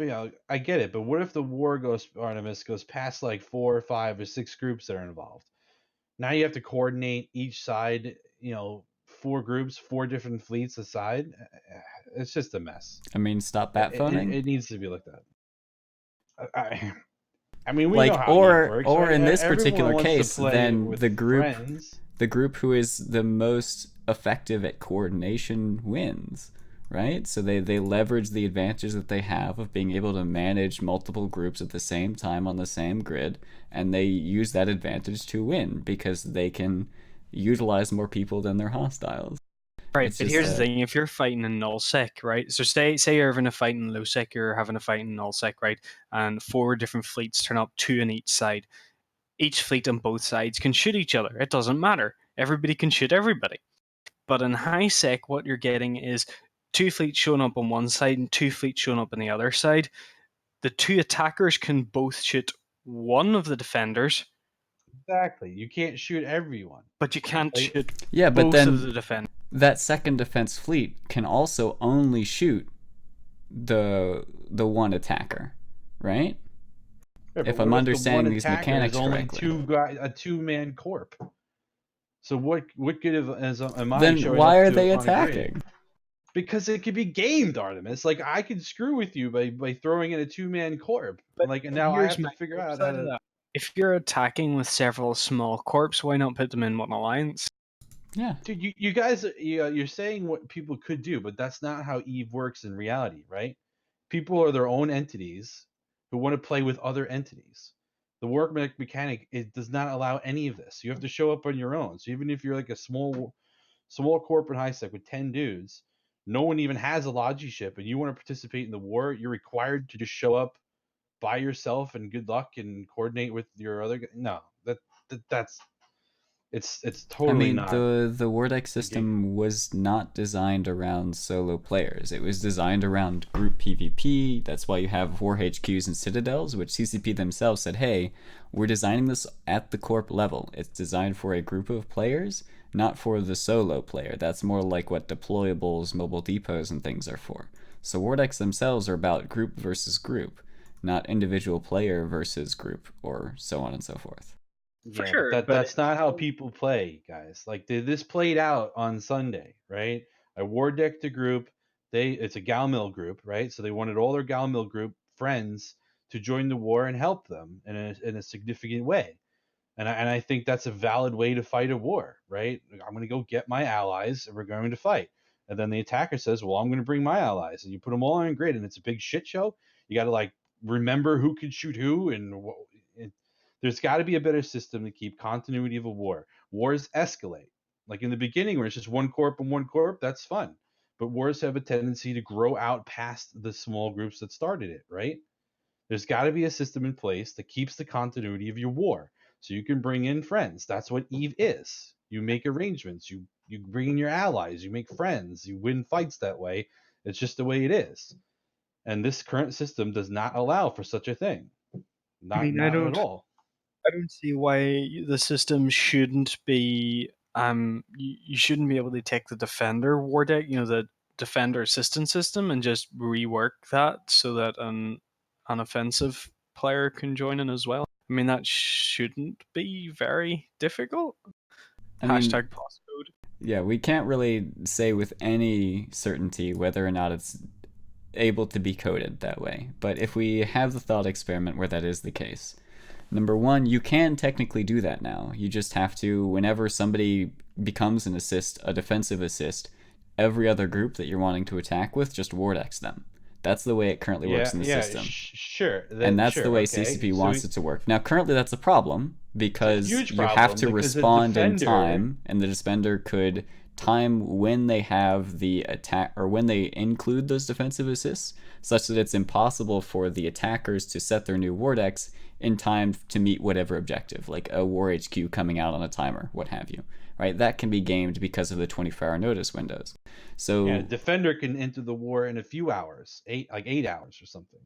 Speaker 4: I get it, but what if the war Artimus goes past like 4 or 5 or 6 groups that are involved? Now you have to coordinate each side, 4 groups, 4 different fleets aside. It's just a mess.
Speaker 2: I mean, stop bat phoning.
Speaker 4: It needs to be looked at. I mean, we
Speaker 2: like,
Speaker 4: know how it works,
Speaker 2: or
Speaker 4: right?
Speaker 2: in this
Speaker 4: Everyone
Speaker 2: particular
Speaker 4: wants to
Speaker 2: case,
Speaker 4: play
Speaker 2: then
Speaker 4: with
Speaker 2: the group
Speaker 4: friends.
Speaker 2: the group who is the most effective at coordination wins, right? So they leverage the advantages that they have of being able to manage multiple groups at the same time on the same grid, and they use that advantage to win because they can utilize more people than their hostiles.
Speaker 6: Right,
Speaker 2: It's
Speaker 6: but
Speaker 2: just
Speaker 6: here's the
Speaker 2: that,
Speaker 6: thing: if you're fighting in nullsec, right? So say you're having a fight in lowsec, you're having a fight in nullsec, right? And 4 different fleets turn up, 2 on each side. Each fleet on both sides can shoot each other. It doesn't matter. Everybody can shoot everybody. But in high sec, what you're getting is 2 fleets showing up on one side and 2 fleets showing up on the other side. The 2 attackers can both shoot one of the defenders,
Speaker 4: Exactly. You can't shoot everyone.
Speaker 6: but you can't
Speaker 4: Like,
Speaker 6: shoot
Speaker 2: yeah, but
Speaker 6: both of
Speaker 2: then
Speaker 6: the defenders.
Speaker 2: that second defense fleet can also only shoot the one attacker, right?
Speaker 4: yeah, but
Speaker 2: If
Speaker 4: what
Speaker 2: I'm
Speaker 4: if the one
Speaker 2: understanding these
Speaker 4: attacker
Speaker 2: mechanics
Speaker 4: is only
Speaker 2: correctly.
Speaker 4: a 2-man corp? So what good am I
Speaker 2: Then
Speaker 4: showing
Speaker 2: why
Speaker 4: up
Speaker 2: are
Speaker 4: to
Speaker 2: they
Speaker 4: on a grid?
Speaker 2: attacking?
Speaker 4: Because it could be gamed, Artimus. Like, I could screw with you by throwing in a 2-man corp.
Speaker 6: But
Speaker 4: Like, and now I
Speaker 6: here's
Speaker 4: have to
Speaker 6: my
Speaker 4: figure
Speaker 6: flip
Speaker 4: out
Speaker 6: side
Speaker 4: how
Speaker 6: of
Speaker 4: to.
Speaker 6: that. If you're attacking with several small corps, why not put them in one alliance?
Speaker 2: Yeah.
Speaker 4: Dude, you guys, you're saying what people could do, but that's not how Eve works in reality, right? People are their own entities who want to play with other entities. The work mechanic, it does not allow any of this. You have to show up on your own. So even if you're like a small corporate high sec with 10 dudes, no one even has a logi ship, and you want to participate in the war, you're required to just show up by yourself and good luck and coordinate with your other. No, that's it's
Speaker 2: I
Speaker 4: totally
Speaker 2: mean,
Speaker 4: not
Speaker 2: the Vortex
Speaker 4: the game.
Speaker 2: system was not designed around solo players. It was designed around group PvP. That's why you have war HQs and citadels, which CCP themselves said, hey, we're designing this at the corp level. It's designed for a group of players, not for the solo player. That's more like what deployables, mobile depots, and things are for. So Vortex themselves are about group versus group, not individual player versus group, or so on and so forth.
Speaker 6: For
Speaker 4: Yeah,
Speaker 6: sure, but
Speaker 4: that's not how people play, guys. Like, this played out on Sunday, right? I war decked a group. It's a Galmil group, right? So they wanted all their Galmil group friends to join the war and help them in a significant way. And I think that's a valid way to fight a war, right? I'm going to go get my allies and we're going to fight. And then the attacker says, well, I'm going to bring my allies. And you put them all on a grid and it's a big shit show. You got to, like, remember who can shoot who. There's got to be a better system to keep continuity of a war. Wars escalate. Like in the beginning, where it's just one corp and one corp, that's fun. But wars have a tendency to grow out past the small groups that started it, right? There's got to be a system in place that keeps the continuity of your war, so you can bring in friends. That's what Eve is. You make arrangements. You bring in your allies. You make friends. You win fights that way. It's just the way it is. And this current system does not allow for such a thing.
Speaker 6: I
Speaker 4: Not
Speaker 6: mean,
Speaker 4: not at all.
Speaker 6: I don't see why the system shouldn't be. You shouldn't be able to take the defender war deck, the defender assistance system, and just rework that so that an offensive player can join in as well. I mean, that shouldn't be very difficult.
Speaker 2: I mean,
Speaker 6: #postcode.
Speaker 2: yeah, we can't really say with any certainty whether or not it's able to be coded that way. But if we have the thought experiment where that is the case, number one, you can technically do that now. You just have to, whenever somebody becomes an assist, a defensive assist, every other group that you're wanting to attack with, just Vortex them. That's the way it currently works in the system.
Speaker 4: Sure.
Speaker 2: And that's the way
Speaker 4: okay.
Speaker 2: CCP wants it to work. Now, currently, that's a problem because
Speaker 4: huge
Speaker 2: you have
Speaker 4: problem,
Speaker 2: to
Speaker 4: because the
Speaker 2: respond in
Speaker 4: defender-
Speaker 2: time, and the defender could time when they have the attack or when they include those defensive assists, such that it's impossible for the attackers to set their new Vortex in time to meet whatever objective, like a War HQ coming out on a timer, what have you. Right? That can be gamed because of the 24-hour notice windows. So
Speaker 4: yeah, defender can enter the war in a few hours, 8 hours or something.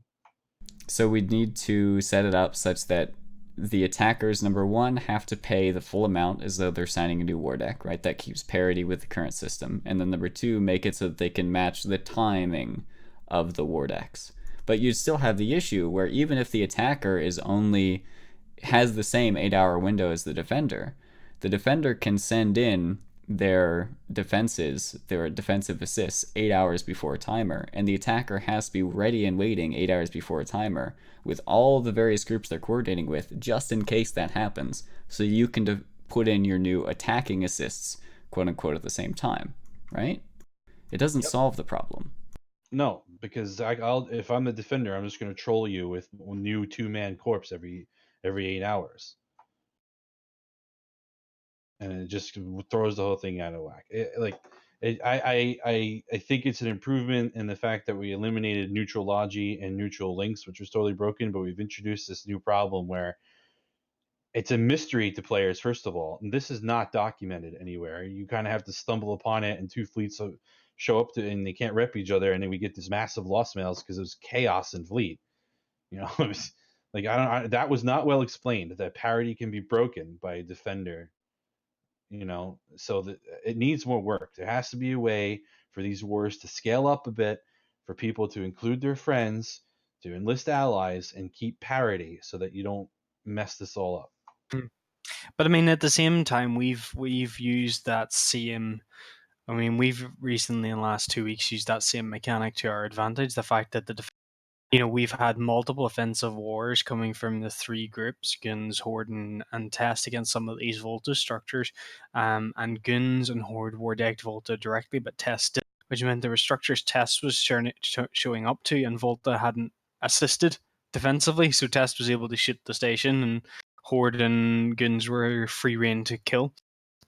Speaker 2: So we'd need to set it up such that the attackers, number one, have to pay the full amount as though they're signing a new war deck, right? That keeps parity with the current system. And then number two, make it so that they can match the timing of the war decks. But you'd still have the issue where even if the attacker has the same 8-hour window as the defender can send in their defensive assists 8 hours before a timer, and the attacker has to be ready and waiting 8 hours before a timer with all the various groups they're coordinating with, just in case that happens, so you can put in your new attacking assists, quote unquote, at the same time, right? It doesn't solve the problem.
Speaker 4: No, because if I'm the defender, I'm just going to troll you with new 2-man corpse every 8 hours. And it just throws the whole thing out of whack. I think it's an improvement in the fact that we eliminated neutral logi and neutral links, which was totally broken, but we've introduced this new problem where it's a mystery to players, first of all, and this is not documented anywhere. You kind of have to stumble upon it, and two fleets show up and they can't rep each other, and then we get this massive loss mails because it was chaos in fleet. You know, it was like that was not well explained. That parity can be broken by a defender. You know, so that it needs more work. There has to be a way for these wars to scale up a bit, for people to include their friends, to enlist allies, and keep parity, so that you don't mess this all up.
Speaker 6: But I mean, at the same time, we've used that same. I mean, we've recently in the last 2 weeks used that same mechanic to our advantage. The fact that we've had multiple offensive wars coming from the three groups, Guns, Horde, and Test, against some of these Volta structures. And Guns and Horde were decked Volta directly, but Test did, which meant there were structures Test was showing up to, and Volta hadn't assisted defensively, so Test was able to shoot the station, and Horde and Guns were free reign to kill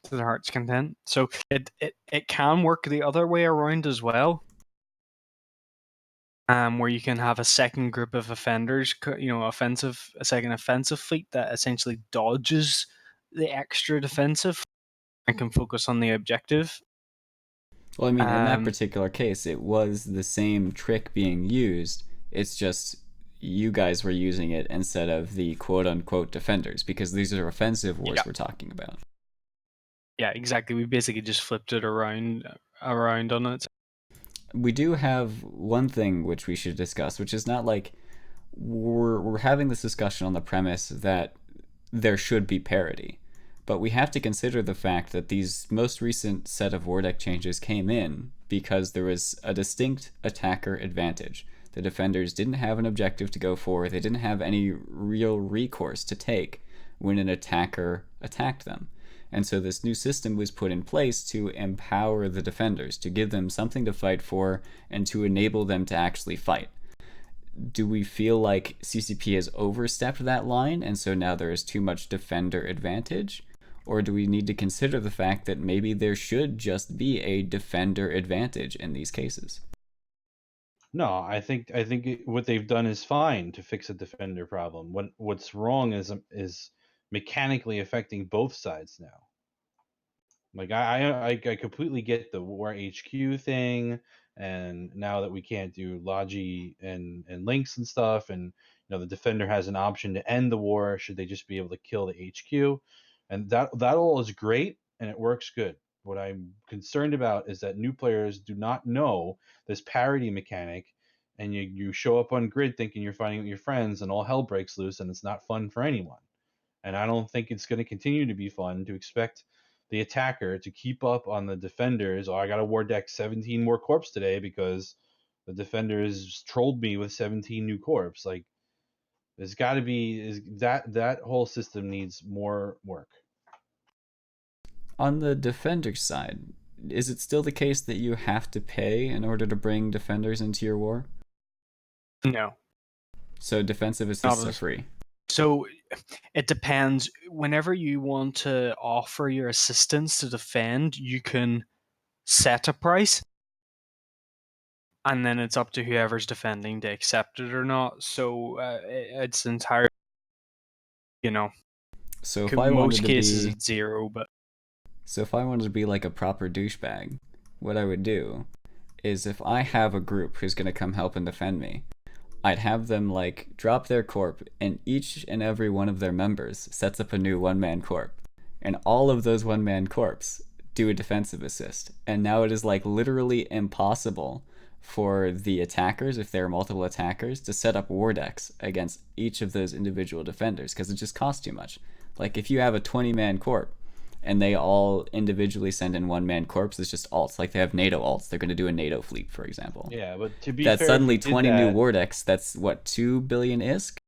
Speaker 6: to their heart's content. So it can work the other way around as well. Where you can have a second group of offenders, a second offensive fleet that essentially dodges the extra defensive and can focus on the objective.
Speaker 2: Well, I mean, in that particular case, it was the same trick being used. It's just you guys were using it instead of the quote-unquote defenders, because these are offensive wars we're talking about.
Speaker 6: Yeah, exactly. We basically just flipped it around on it.
Speaker 2: We do have one thing which we should discuss, which is not like we're having this discussion on the premise that there should be parity, but we have to consider the fact that these most recent set of war deck changes came in because there was a distinct attacker advantage. The defenders didn't have an objective to go for, they didn't have any real recourse to take when an attacker attacked them. And so this new system was put in place to empower the defenders, to give them something to fight for, and to enable them to actually fight. Do we feel like CCP has overstepped that line, and so now there is too much defender advantage? Or do we need to consider the fact that maybe there should just be a defender advantage in these cases?
Speaker 4: No, I think what they've done is fine to fix a defender problem. What's wrong is mechanically affecting both sides now. Like I completely get the war HQ thing, and now that we can't do logi and links and stuff, and the defender has an option to end the war should they just be able to kill the HQ, and that all is great and it works good. What I'm concerned about is that new players do not know this parity mechanic, and you show up on grid thinking you're fighting with your friends, and all hell breaks loose, and it's not fun for anyone. And I don't think it's going to continue to be fun to expect the attacker to keep up on the defenders. Oh, I got to war deck 17 more corpse today because the defenders trolled me with 17 new corpse. Like, there's got to be that whole system needs more work.
Speaker 2: On the defender side, is it still the case that you have to pay in order to bring defenders into your war?
Speaker 6: No.
Speaker 2: So defensive assists are free?
Speaker 6: So it depends. Whenever you want to offer your assistance to defend, you can set a price, and then it's up to whoever's defending to accept it or not. So it's entirely,
Speaker 2: So if I wanted to
Speaker 6: cases
Speaker 2: be
Speaker 6: it's zero, but
Speaker 2: so if I wanted to be like a proper douchebag, what I would do is if I have a group who's going to come help and defend me, I'd have them like drop their corp, and each and every one of their members sets up a new one-man corp, and all of those one-man corps do a defensive assist. And now it is like literally impossible for the attackers, if there are multiple attackers, to set up war decks against each of those individual defenders because it just costs too much. Like if you have a 20-man corp and they all individually send in one-man corps, it's just alts. Like they have NATO alts. They're going to do a NATO fleet, for example.
Speaker 4: Yeah, but to be
Speaker 2: that's
Speaker 4: fair,
Speaker 2: suddenly 20 new war decks. That's what, 2 billion ISK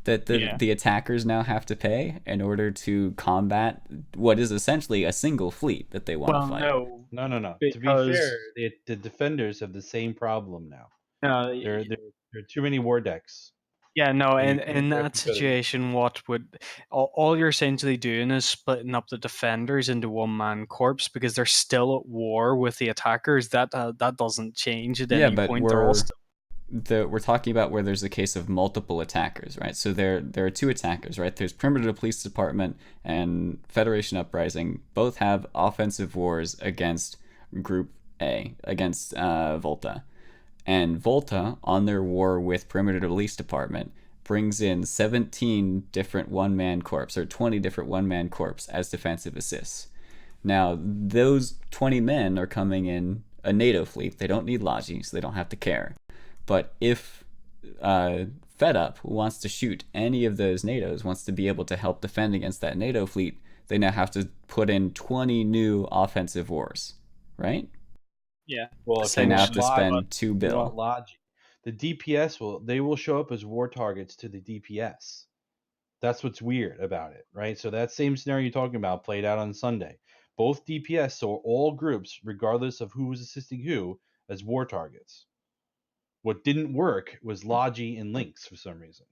Speaker 2: that the attackers now have to pay in order to combat what is essentially a single fleet that they want to fight.
Speaker 4: No. To be fair, the defenders have the same problem now. There are too many war decks.
Speaker 6: Yeah, no,
Speaker 4: And you
Speaker 6: in
Speaker 4: can't
Speaker 6: that situation, what would all you're essentially doing is splitting up the defenders into one-man corps because they're still at war with the attackers. That doesn't change at
Speaker 2: Yeah,
Speaker 6: any
Speaker 2: but
Speaker 6: point. They're all still.
Speaker 2: we're talking about where there's a case of multiple attackers, right? So there are two attackers, right? There's Perimeter Police Department and Federation Uprising. Both have offensive wars against Group A, against Volta. And Volta, on their war with Perimeter Police Department, brings in 17 different one-man corps, or 20 different one-man corps as defensive assists. Now, those 20 men are coming in a NATO fleet. They don't need Logi, so they don't have to care. But if Fed Up wants to shoot any of those NATOs, wants to be able to help defend against that NATO fleet, they now have to put in 20 new offensive wars, right?
Speaker 6: Yeah.
Speaker 4: Well,
Speaker 2: They now have to spend $2
Speaker 4: you
Speaker 2: billion.
Speaker 4: want logic. The DPS will show up as war targets to the DPS. That's what's weird about it, right? So that same scenario you're talking about played out on Sunday. Both DPS saw all groups, regardless of who was assisting who, as war targets. What didn't work was Logi and Lynx for some reason.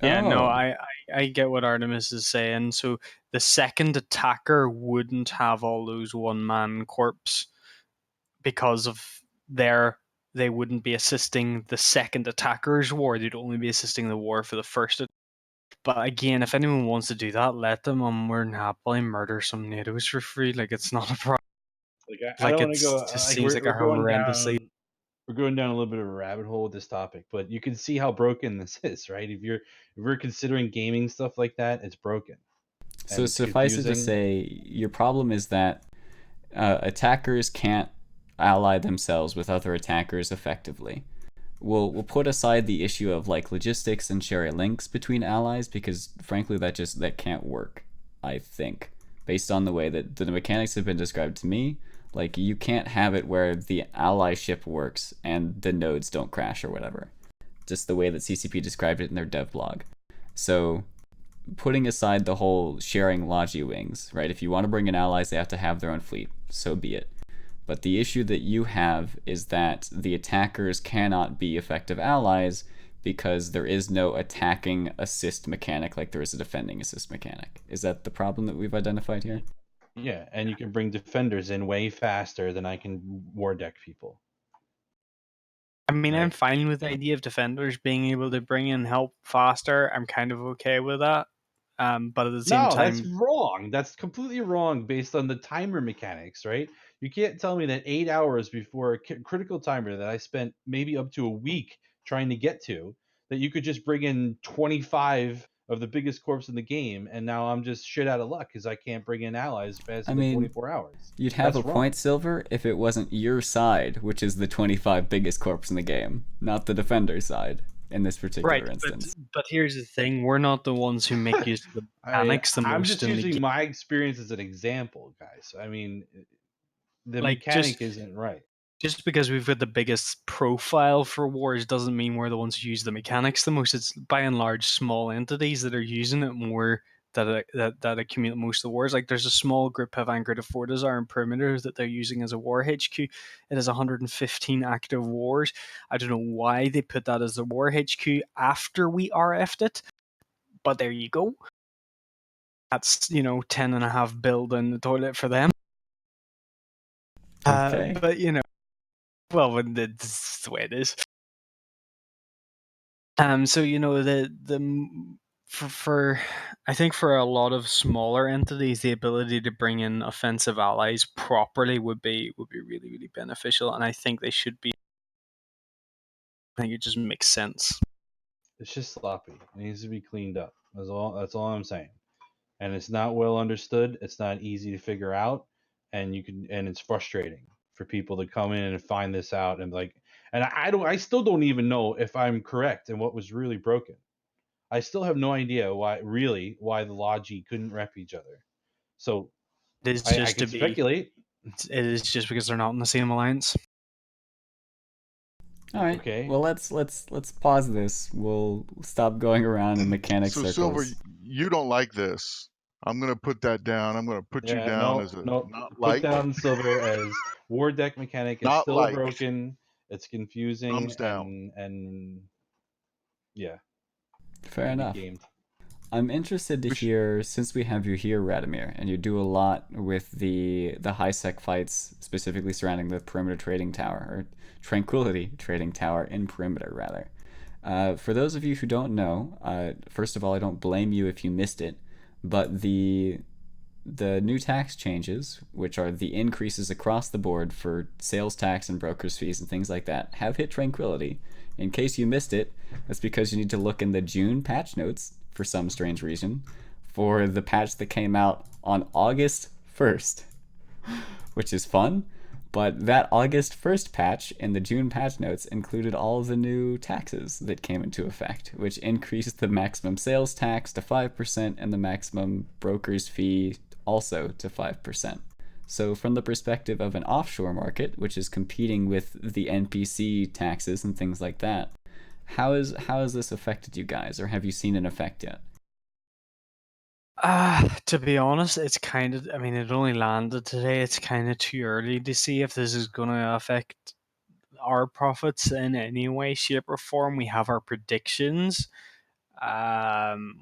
Speaker 6: Yeah, no,
Speaker 2: Oh.
Speaker 6: I get what Artimus is saying. So the second attacker wouldn't have all those one-man corps because of they wouldn't be assisting the second attacker's war. They'd only be assisting the war for the first. But again, if anyone wants to do that, let them. I'm more than happily murder some NATOs for free. Like, it's not a problem.
Speaker 4: I don't want to go.
Speaker 6: Just
Speaker 4: Like,
Speaker 6: seems like a horrendously.
Speaker 4: We're going down a little bit of a rabbit hole with this topic, but you can see how broken this is, right? If we're considering gaming stuff like that, it's broken.
Speaker 2: So suffice it to say, your problem is that attackers can't ally themselves with other attackers effectively. We'll put aside the issue of like logistics and sharing links between allies because frankly that can't work, I think, based on the way that the mechanics have been described to me. Like, you can't have it where the ally ship works and the nodes don't crash or whatever. Just the way that CCP described it in their dev blog. So, putting aside the whole sharing Logi wings, right? If you want to bring in allies, they have to have their own fleet. So be it. But the issue that you have is that the attackers cannot be effective allies because there is no attacking assist mechanic like there is a defending assist mechanic. Is that the problem that we've identified here?
Speaker 4: Yeah, and you can bring defenders in way faster than I can war deck people.
Speaker 6: I mean, right. I'm fine with the idea of defenders being able to bring in help faster. I'm kind of okay with that. But at the same time...
Speaker 4: that's wrong. That's completely wrong based on the timer mechanics, right? You can't tell me that 8 hours before a critical timer that I spent maybe up to a week trying to get to, that you could just bring in 25 of the biggest corps in the game, and now I'm just shit out of luck because I can't bring in allies faster than 24 hours.
Speaker 2: You'd have a point, Silver, if it wasn't your side, which is the 25 biggest corps in the game, not the defender side in this particular instance.
Speaker 6: But here's the thing, we're not the ones who make use of the mechanics the most.
Speaker 4: I'm just using my experience as an example, guys. I mean, the mechanic isn't right.
Speaker 6: Just because we've got the biggest profile for wars doesn't mean we're the ones who use the mechanics the most. It's by and large small entities that are using it more that accumulate most of the wars. Like, there's a small group of Vanguard of Fortizar and Perimeters that they're using as a war HQ. It has 115 active wars. I don't know why they put that as the war HQ after we RF'd it, but there you go. That's, 10.5 build in the toilet for them.
Speaker 2: Okay.
Speaker 6: But well, that's the way it is. So I think for a lot of smaller entities, the ability to bring in offensive allies properly would be really, really beneficial, and I think they should be. I think it just makes sense.
Speaker 4: It's just sloppy. It needs to be cleaned up. That's all I'm saying. And it's not well understood. It's not easy to figure out, and it's frustrating for people to come in and find this out and I still don't even know if I'm correct and what was really broken. I still have no idea why the Logi couldn't rep each other. So I can speculate.
Speaker 6: It is just because they're not in the same alliance.
Speaker 2: All right. Okay. Well, let's pause this. We'll stop going around in mechanic circles.
Speaker 3: So Silver, you don't like this. I'm gonna put that down. I'm gonna put you down as a not like.
Speaker 4: Put down Silver as war deck mechanic is still broken. It's confusing.
Speaker 3: Thumbs down.
Speaker 4: And yeah.
Speaker 2: Fair enough.
Speaker 4: Gamed.
Speaker 2: I'm interested to hear, since we have you here, Radamere, and you do a lot with the high sec fights, specifically surrounding the perimeter trading tower, or tranquility trading tower in perimeter, rather. For those of you who don't know, first of all, I don't blame you if you missed it, but the new tax changes, which are the increases across the board for sales tax and brokers' fees and things like that, have hit tranquility. In case you missed it, that's because you need to look in the June patch notes, for some strange reason, for the patch that came out on August 1st, which is fun. But that August 1st patch in the June patch notes included all of the new taxes that came into effect, which increased the maximum sales tax to 5% and the maximum broker's fee also to 5%. So from the perspective of an offshore market, which is competing with the NPC taxes and things like that, how has this affected you guys, or have you seen an effect yet?
Speaker 6: To be honest, it's kind of, I mean, it only landed today. It's kind of too early to see if this is going to affect our profits in any way, shape, or form. We have our predictions,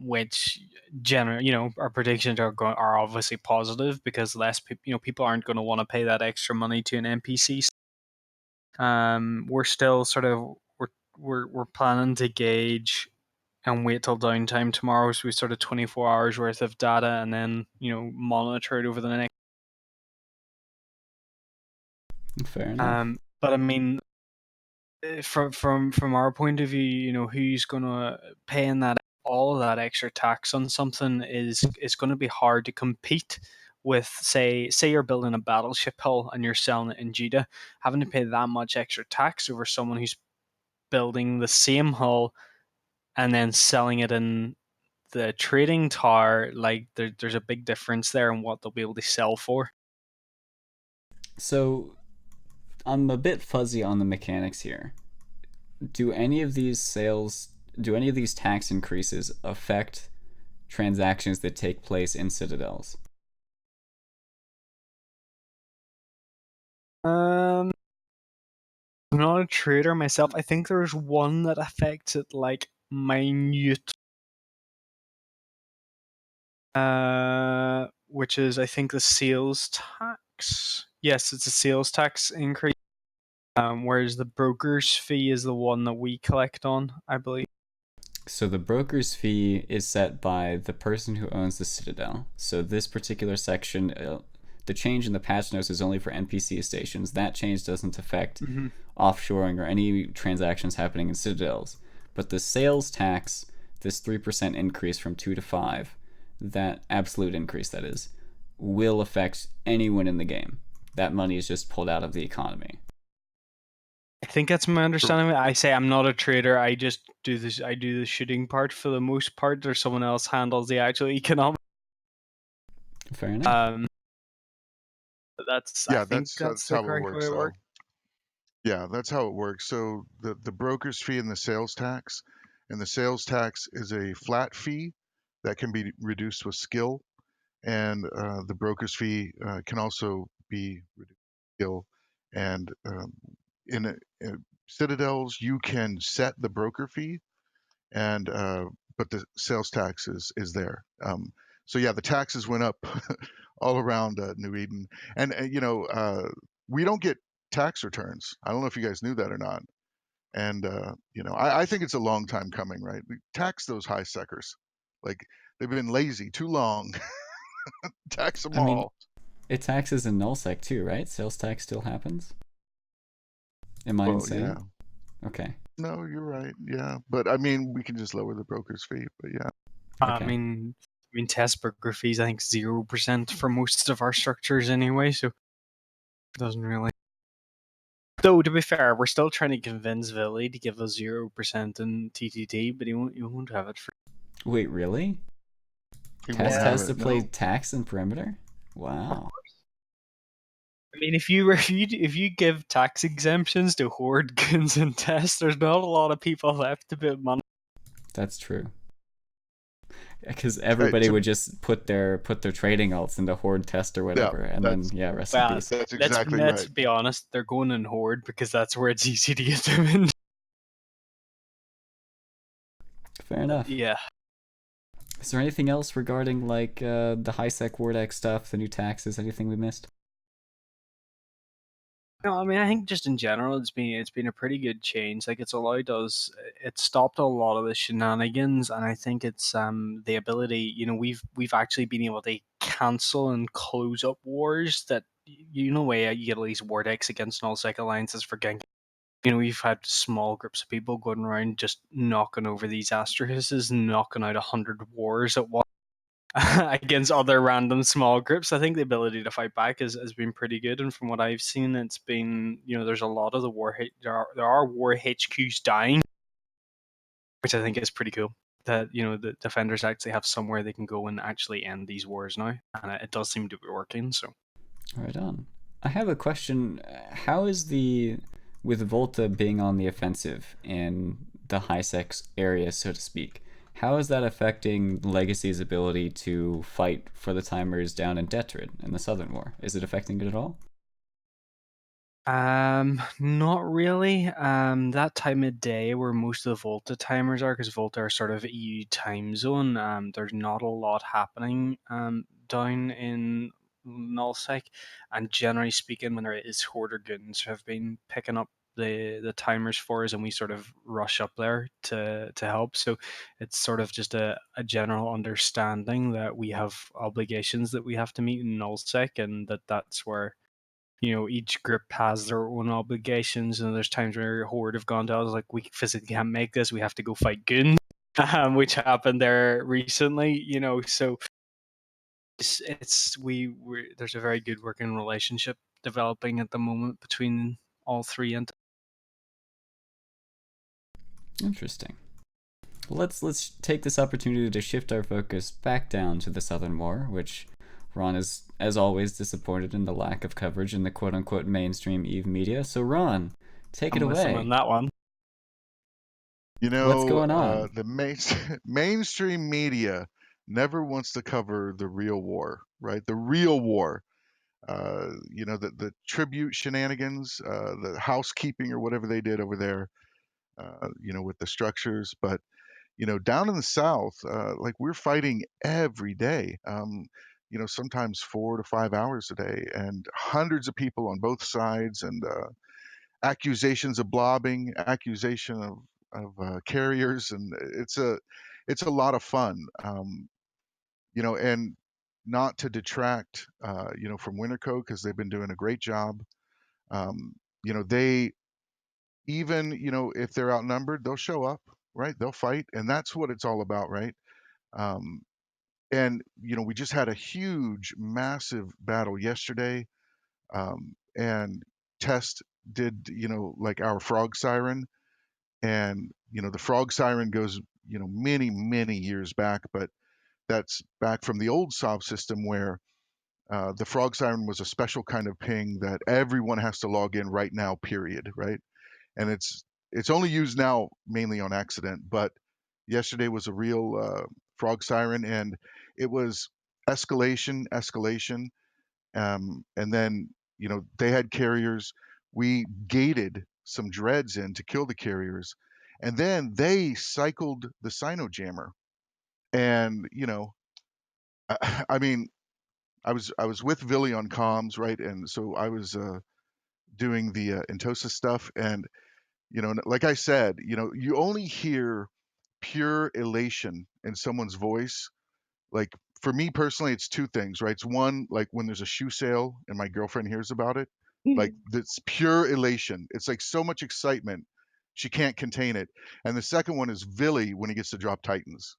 Speaker 6: which generally, our predictions are obviously positive because less people, people aren't going to want to pay that extra money to an NPC. We're still sort of we're planning to gauge and wait till downtime tomorrow, so we sort of 24 hours worth of data, and then monitor it over the next.
Speaker 2: Fair enough.
Speaker 6: But I mean, from our point of view, who's gonna pay in that all of that extra tax on something is going to be hard to compete with. Say you're building a battleship hull and you're selling it in Jeddah, having to pay that much extra tax over someone who's building the same hull and then selling it in the trading tower. Like there's a big difference there in what they'll be able to sell for.
Speaker 2: So I'm a bit fuzzy on the mechanics here. Do any of these tax increases affect transactions that take place in citadels?
Speaker 6: I'm not a trader myself. I think there's one that affects it like minute. Which is, I think, the sales tax. Yes, it's a sales tax increase. Whereas the broker's fee is the one that we collect on, I believe.
Speaker 2: So the broker's fee is set by the person who owns the citadel. So this particular section, the change in the patch notes is only for NPC stations. That change doesn't affect offshoring or any transactions happening in citadels. But the sales tax, this 3% increase from 2 to 5, that absolute increase, that is, will affect anyone in the game. That money is just pulled out of the economy.
Speaker 6: I think that's my understanding. I say I'm not a trader. I just do this. I do the shooting part for the most part, or someone else handles the actual economic.
Speaker 2: Fair enough.
Speaker 6: That's
Speaker 3: that's
Speaker 6: the
Speaker 3: how
Speaker 6: correct
Speaker 3: it
Speaker 6: way it
Speaker 3: works.
Speaker 6: works.
Speaker 3: Yeah, that's how it works. So the broker's fee and the sales tax, is a flat fee that can be reduced with skill, and the broker's fee can also be reduced with skill. And in citadels, you can set the broker fee, and but the sales tax is there. So yeah, the taxes went up all around New Eden, and we don't get tax returns. I don't know if you guys knew that or not. And I think it's a long time coming, right? We tax those high seckers, like they've been lazy too long. Tax them all.
Speaker 2: I mean, it taxes in nullsec too, right? Sales tax still happens. Am I insane?
Speaker 3: Yeah.
Speaker 2: Okay.
Speaker 3: No, you're right. Yeah, but I mean, we can just lower the broker's fee. But yeah.
Speaker 2: Okay.
Speaker 6: I mean, test broker fees, I think 0% for most of our structures anyway, so it doesn't really. Though to be fair, we're still trying to convince Villy to give us 0% in TTT, but he won't have it for.
Speaker 2: Wait, really? Test has to play tax and perimeter? Wow.
Speaker 6: I mean, if you give tax exemptions to Horde, Goons, and Test, there's not a lot of people left to put money.
Speaker 2: That's true. Because everybody would just put their trading alts into Horde, Test, or whatever, and then rest in peace.
Speaker 3: That's exactly right.
Speaker 6: Let's be honest, they're going in Horde because that's where it's easy to get them in.
Speaker 2: Fair enough.
Speaker 6: Yeah.
Speaker 2: Is there anything else regarding like the high sec Word X stuff, the new taxes, anything we missed?
Speaker 6: No, I mean, I think just in general, it's been a pretty good change. Like, it stopped a lot of the shenanigans, and I think it's the ability. We've actually been able to cancel and close up wars that where you get all these Vortex against null-sec alliances for Genki. We've had small groups of people going around just knocking over these asterisks, knocking out 100 wars at once. Against other random small groups. I think the ability to fight back has been pretty good, and from what I've seen, it's been there's a lot of there are war HQs dying, which I think is pretty cool. That the defenders actually have somewhere they can go and actually end these wars now, and it does seem to be working. So,
Speaker 2: right on. I have a question. How is with Volta being on the offensive in the high sex area, so to speak? How is that affecting Legacy's ability to fight for the timers down in Detrid in the Southern War? Is it affecting it at all?
Speaker 6: Not really. That time of day where most of the Volta timers are, because Volta are sort of EU time zone. There's not a lot happening down in Nullsec, and generally speaking, when there is Horde goons have been picking up the timers for us, and we sort of rush up there to help. So it's sort of just a general understanding that we have obligations that we have to meet in Nullsec, and that's where each group has their own obligations, and there's times where Horde have gone down, like, we physically can't make this, we have to go fight goons, which happened there recently, so there's a very good working relationship developing at the moment between all three entities.
Speaker 2: Interesting. Let's take this opportunity to shift our focus back down to the Southern War, which Ron is, as always, disappointed in the lack of coverage in the quote-unquote mainstream Eve media. So Ron, take it away.
Speaker 6: On that one.
Speaker 2: What's going on?
Speaker 3: The mainstream media never wants to cover the real war, right? The real war. The tribute shenanigans, the housekeeping or whatever they did over there, with the structures. But down in the South, like, we're fighting every day. Sometimes 4 to 5 hours a day, and hundreds of people on both sides, and accusations of blobbing, accusation of carriers, and it's a lot of fun. And not to detract, from Winterco, because they've been doing a great job. They even, if they're outnumbered, they'll show up, right? They'll fight, and that's what it's all about, right? Um, and we just had a huge, massive battle yesterday, and Test did, like, our frog siren, and the frog siren goes, many, many years back, but that's back from the old SOV system where the frog siren was a special kind of ping that everyone has to log in right now, period, right? And it's only used now mainly on accident, but yesterday was a real frog siren, and it was escalation, and then they had carriers. We gated some dreads in to kill the carriers, and then they cycled the Sino jammer, and I mean, I was with Villy on comms, right? And so I was doing the Intosa stuff, and like I said, you only hear pure elation in someone's voice. Like, for me personally, it's two things, right? It's one, like, when there's a shoe sale and my girlfriend hears about it, like, that's pure elation. It's like so much excitement, she can't contain it. And the second one is Villy when he gets to drop Titans.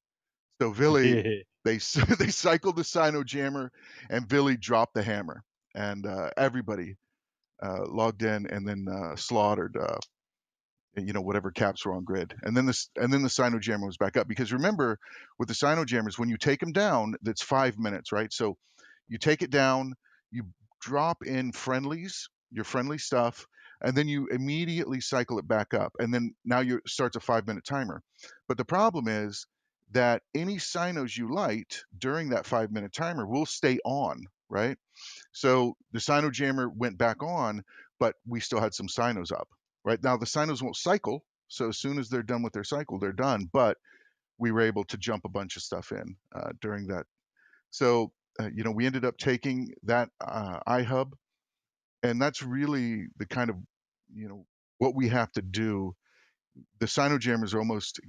Speaker 3: So Villy, they cycled the Sino jammer, and Villy dropped the hammer, and everybody logged in, and then slaughtered whatever caps were on grid, and then the Sino jammer was back up, because remember, with the Sino jammers, when you take them down, that's 5 minutes, right? So you take it down, you drop in your friendly stuff, and then you immediately cycle it back up, and then now you starts a 5-minute timer. But the problem is that any Sinos you light during that 5-minute timer will stay on, right? So the Sino jammer went back on, but we still had some Sinos up. Right now, the Sinos won't cycle. So as soon as they're done with their cycle, they're done. But we were able to jump a bunch of stuff in during that. So, we ended up taking that iHub, and that's really the kind of, what we have to do. The Sinojammers are almost,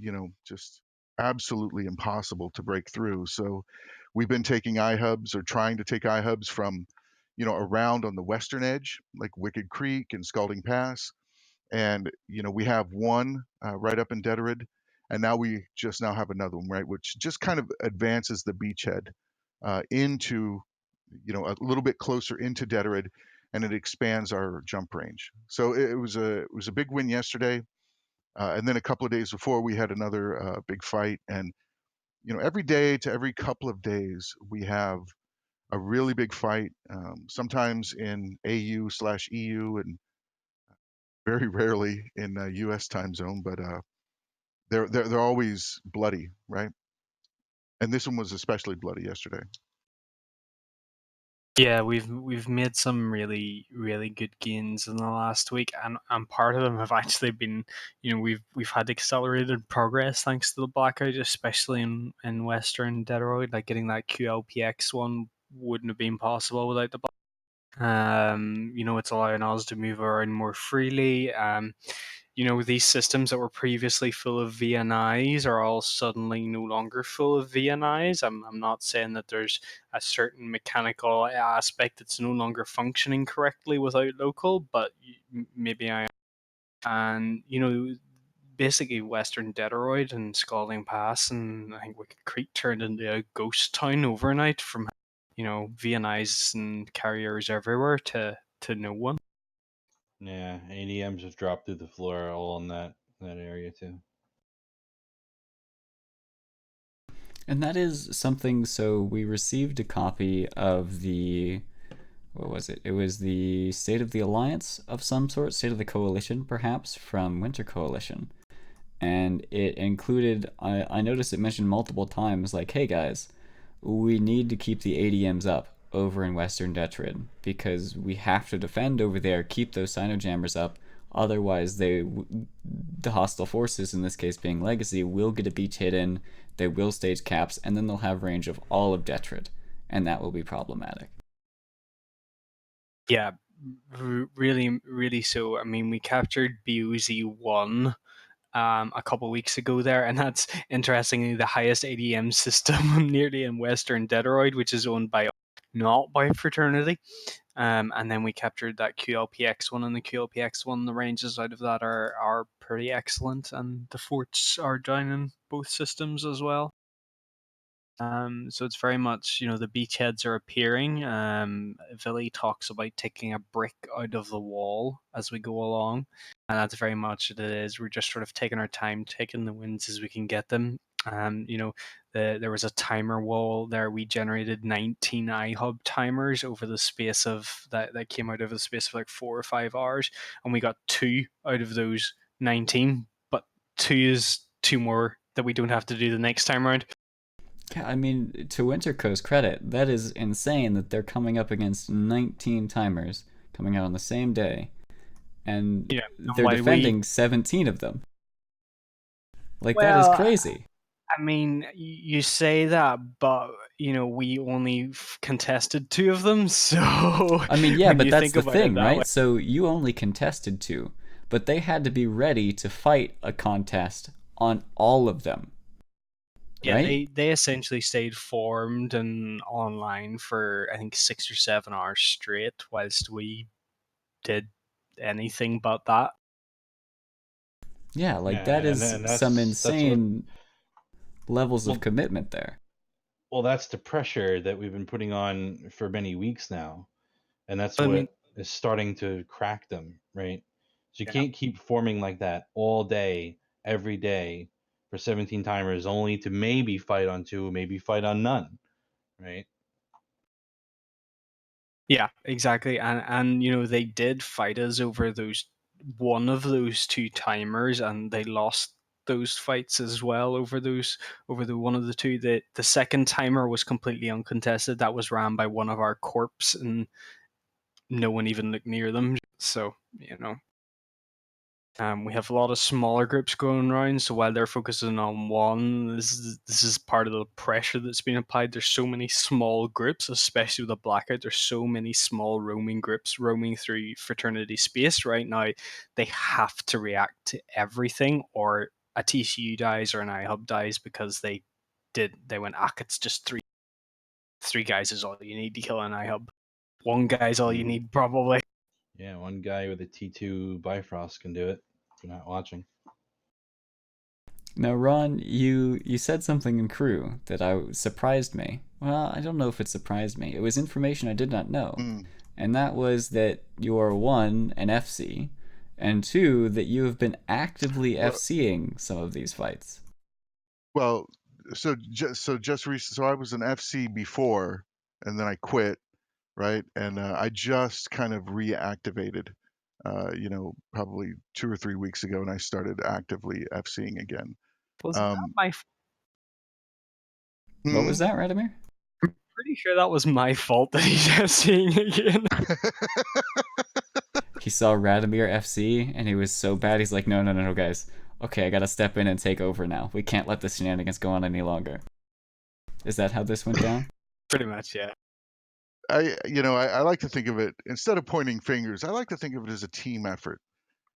Speaker 3: just absolutely impossible to break through. So we've been taking iHubs or trying to take iHubs from, around on the western edge, like Wicked Creek and Scalding Pass. And, we have one right up in Deterid. And now we just now have another one, right, which just kind of advances the beachhead into, a little bit closer into Deterid, and it expands our jump range. So it was a big win yesterday. And then a couple of days before, we had another big fight. And, every day to every couple of days, we have a really big fight, sometimes in AU/EU, and very rarely in US time zone, but they're always bloody, right? And this one was especially bloody yesterday.
Speaker 6: Yeah, we've made some really good gains in the last week, and part of them have actually been, we've had accelerated progress thanks to the blackout, especially in Western Deteroid. Like getting that QLPX one wouldn't have been possible without the blackout. It's allowing us to move around more freely. These systems that were previously full of VNIs are all suddenly no longer full of VNIs. I'm not saying that there's a certain mechanical aspect that's no longer functioning correctly without local, but maybe I am. And, basically Western Deteroid and Scalding Pass and I think Wicked Creek turned into a ghost town overnight from, VNIs and carriers everywhere to no one.
Speaker 4: Yeah, ADMs have dropped through the floor all in that area too.
Speaker 2: And that is something. So we received a copy of the, what was it? It was the State of the Alliance of some sort, State of the Coalition, perhaps, from Winter Coalition. And it included, I noticed it mentioned multiple times, like, hey guys, we need to keep the ADMs up over in Western Deterid, because we have to defend over there, keep those Sinojammers up, otherwise the hostile forces, in this case being Legacy, will get a beachhead in, they will stage caps, and then they'll have range of all of Deterid, and that will be problematic.
Speaker 6: Yeah, really so. I mean, we captured BOZ1 a couple weeks ago there, and that's interestingly the highest ADM system nearly in Western Deteroid, which is owned by not by Fraternity. And then we captured that QLPX one, and the QLPX one, the ranges out of that are pretty excellent, and the forts are down in both systems as well. So it's very much, the beachheads are appearing. Villy talks about taking a brick out of the wall as we go along, and that's very much what it is. We're just sort of taking our time, taking the wins as we can get them. There was a timer wall there. We generated 19 iHub timers over the space of that came out over the space of like 4 or 5 hours, and we got 2 out of those 19. But 2 is 2 more that we don't have to do the next time around.
Speaker 2: Yeah, I mean, to Winterco's credit, that is insane that they're coming up against 19 timers coming out on the same day, and they're defending 17 of them. Like, that is crazy.
Speaker 6: I mean, you say that, but we only contested 2 of them, so
Speaker 2: I mean, yeah, but that's the thing, right? So you only contested 2, but they had to be ready to fight a contest on all of them.
Speaker 6: Yeah,
Speaker 2: right?
Speaker 6: they essentially stayed formed and online for I think 6 or 7 hours straight, whilst we did anything but that.
Speaker 2: Yeah, like that is some insane levels of commitment there.
Speaker 4: Well, that's the pressure that we've been putting on for many weeks now, and that's what is starting to crack them, right? So you can't keep forming like that all day, every day for 17 timers, only to maybe fight on 2, maybe fight on none, right?
Speaker 6: Yeah, exactly. And they did fight us over one of those 2 timers, and they lost those fights as well over the one of the 2. The second timer was completely uncontested. That was ran by one of our corps, and no one even looked near them. So We have a lot of smaller groups going around, so while they're focusing on one, this is part of the pressure that's being applied. There's so many small groups, especially with the blackout. There's so many small roaming groups roaming through fraternity space right now. They have to react to everything, or a TCU dies or an iHub dies because they went, it's just three guys is all you need to kill an iHub. One guy's all you need, probably.
Speaker 4: Yeah, one guy with a T2 Bifrost can do it if you're not watching.
Speaker 2: Now, Ron, you said something in crew that surprised me. Well, I don't know if it surprised me. It was information I did not know. And that was that you are, one, an FC, and two, that you have been actively FCing some of these fights.
Speaker 3: Well, so I was an FC before, and then I quit, right? And I just kind of reactivated, probably 2 or 3 weeks ago, and I started actively FCing again.
Speaker 6: Was that my
Speaker 2: What was that, Radamere?
Speaker 6: I'm pretty sure that was my fault that he's FCing again.
Speaker 2: He saw Radamere FC, and he was so bad, he's like, no, guys. Okay, I gotta step in and take over now. We can't let the shenanigans go on any longer. Is that how this went down?
Speaker 6: Pretty much, yeah.
Speaker 3: I like to think of it, instead of pointing fingers, I like to think of it as a team effort.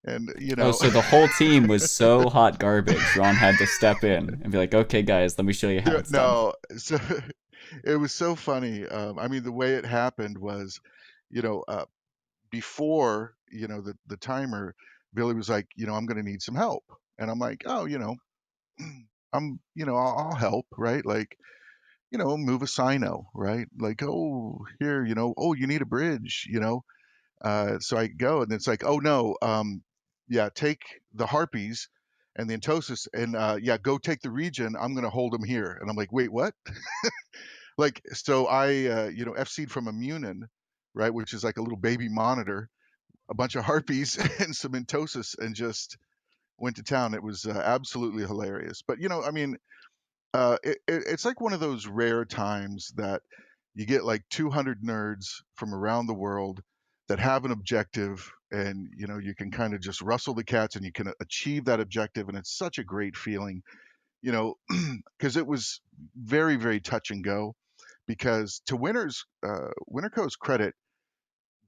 Speaker 3: And,
Speaker 2: Oh, so the whole team was so hot garbage, Ron had to step in and be like, okay, guys, let me show you how it's done.
Speaker 3: No, so it was so funny. I mean, the way it happened was, before, the timer, Billy was like, I'm going to need some help. And I'm like, oh, I'll help, right? Like, move a sino, right? Like, oh, here, oh, you need a bridge, so I go, and it's like, oh no, take the harpies and the entosis, and go take the region. I'm gonna hold them here, and I'm like, wait, what? Like, so I, FC'd from a Munin, right, which is like a little baby monitor, a bunch of harpies and some entosis, and just went to town. It was absolutely hilarious. But I mean, it's like one of those rare times that you get like 200 nerds from around the world that have an objective, and you can kind of just rustle the cats and you can achieve that objective, and it's such a great feeling, because it was very, very touch and go, because to Winterco's credit,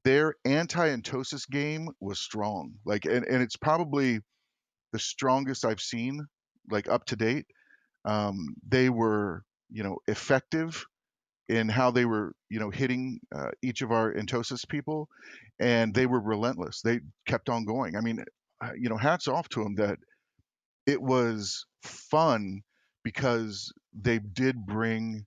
Speaker 3: their anti-entosis game was strong, like, and it's probably the strongest I've seen, like, up to date. They were, effective in how they were, hitting each of our entosis people, and they were relentless. They kept on going. I mean, hats off to them that it was fun, because they did bring,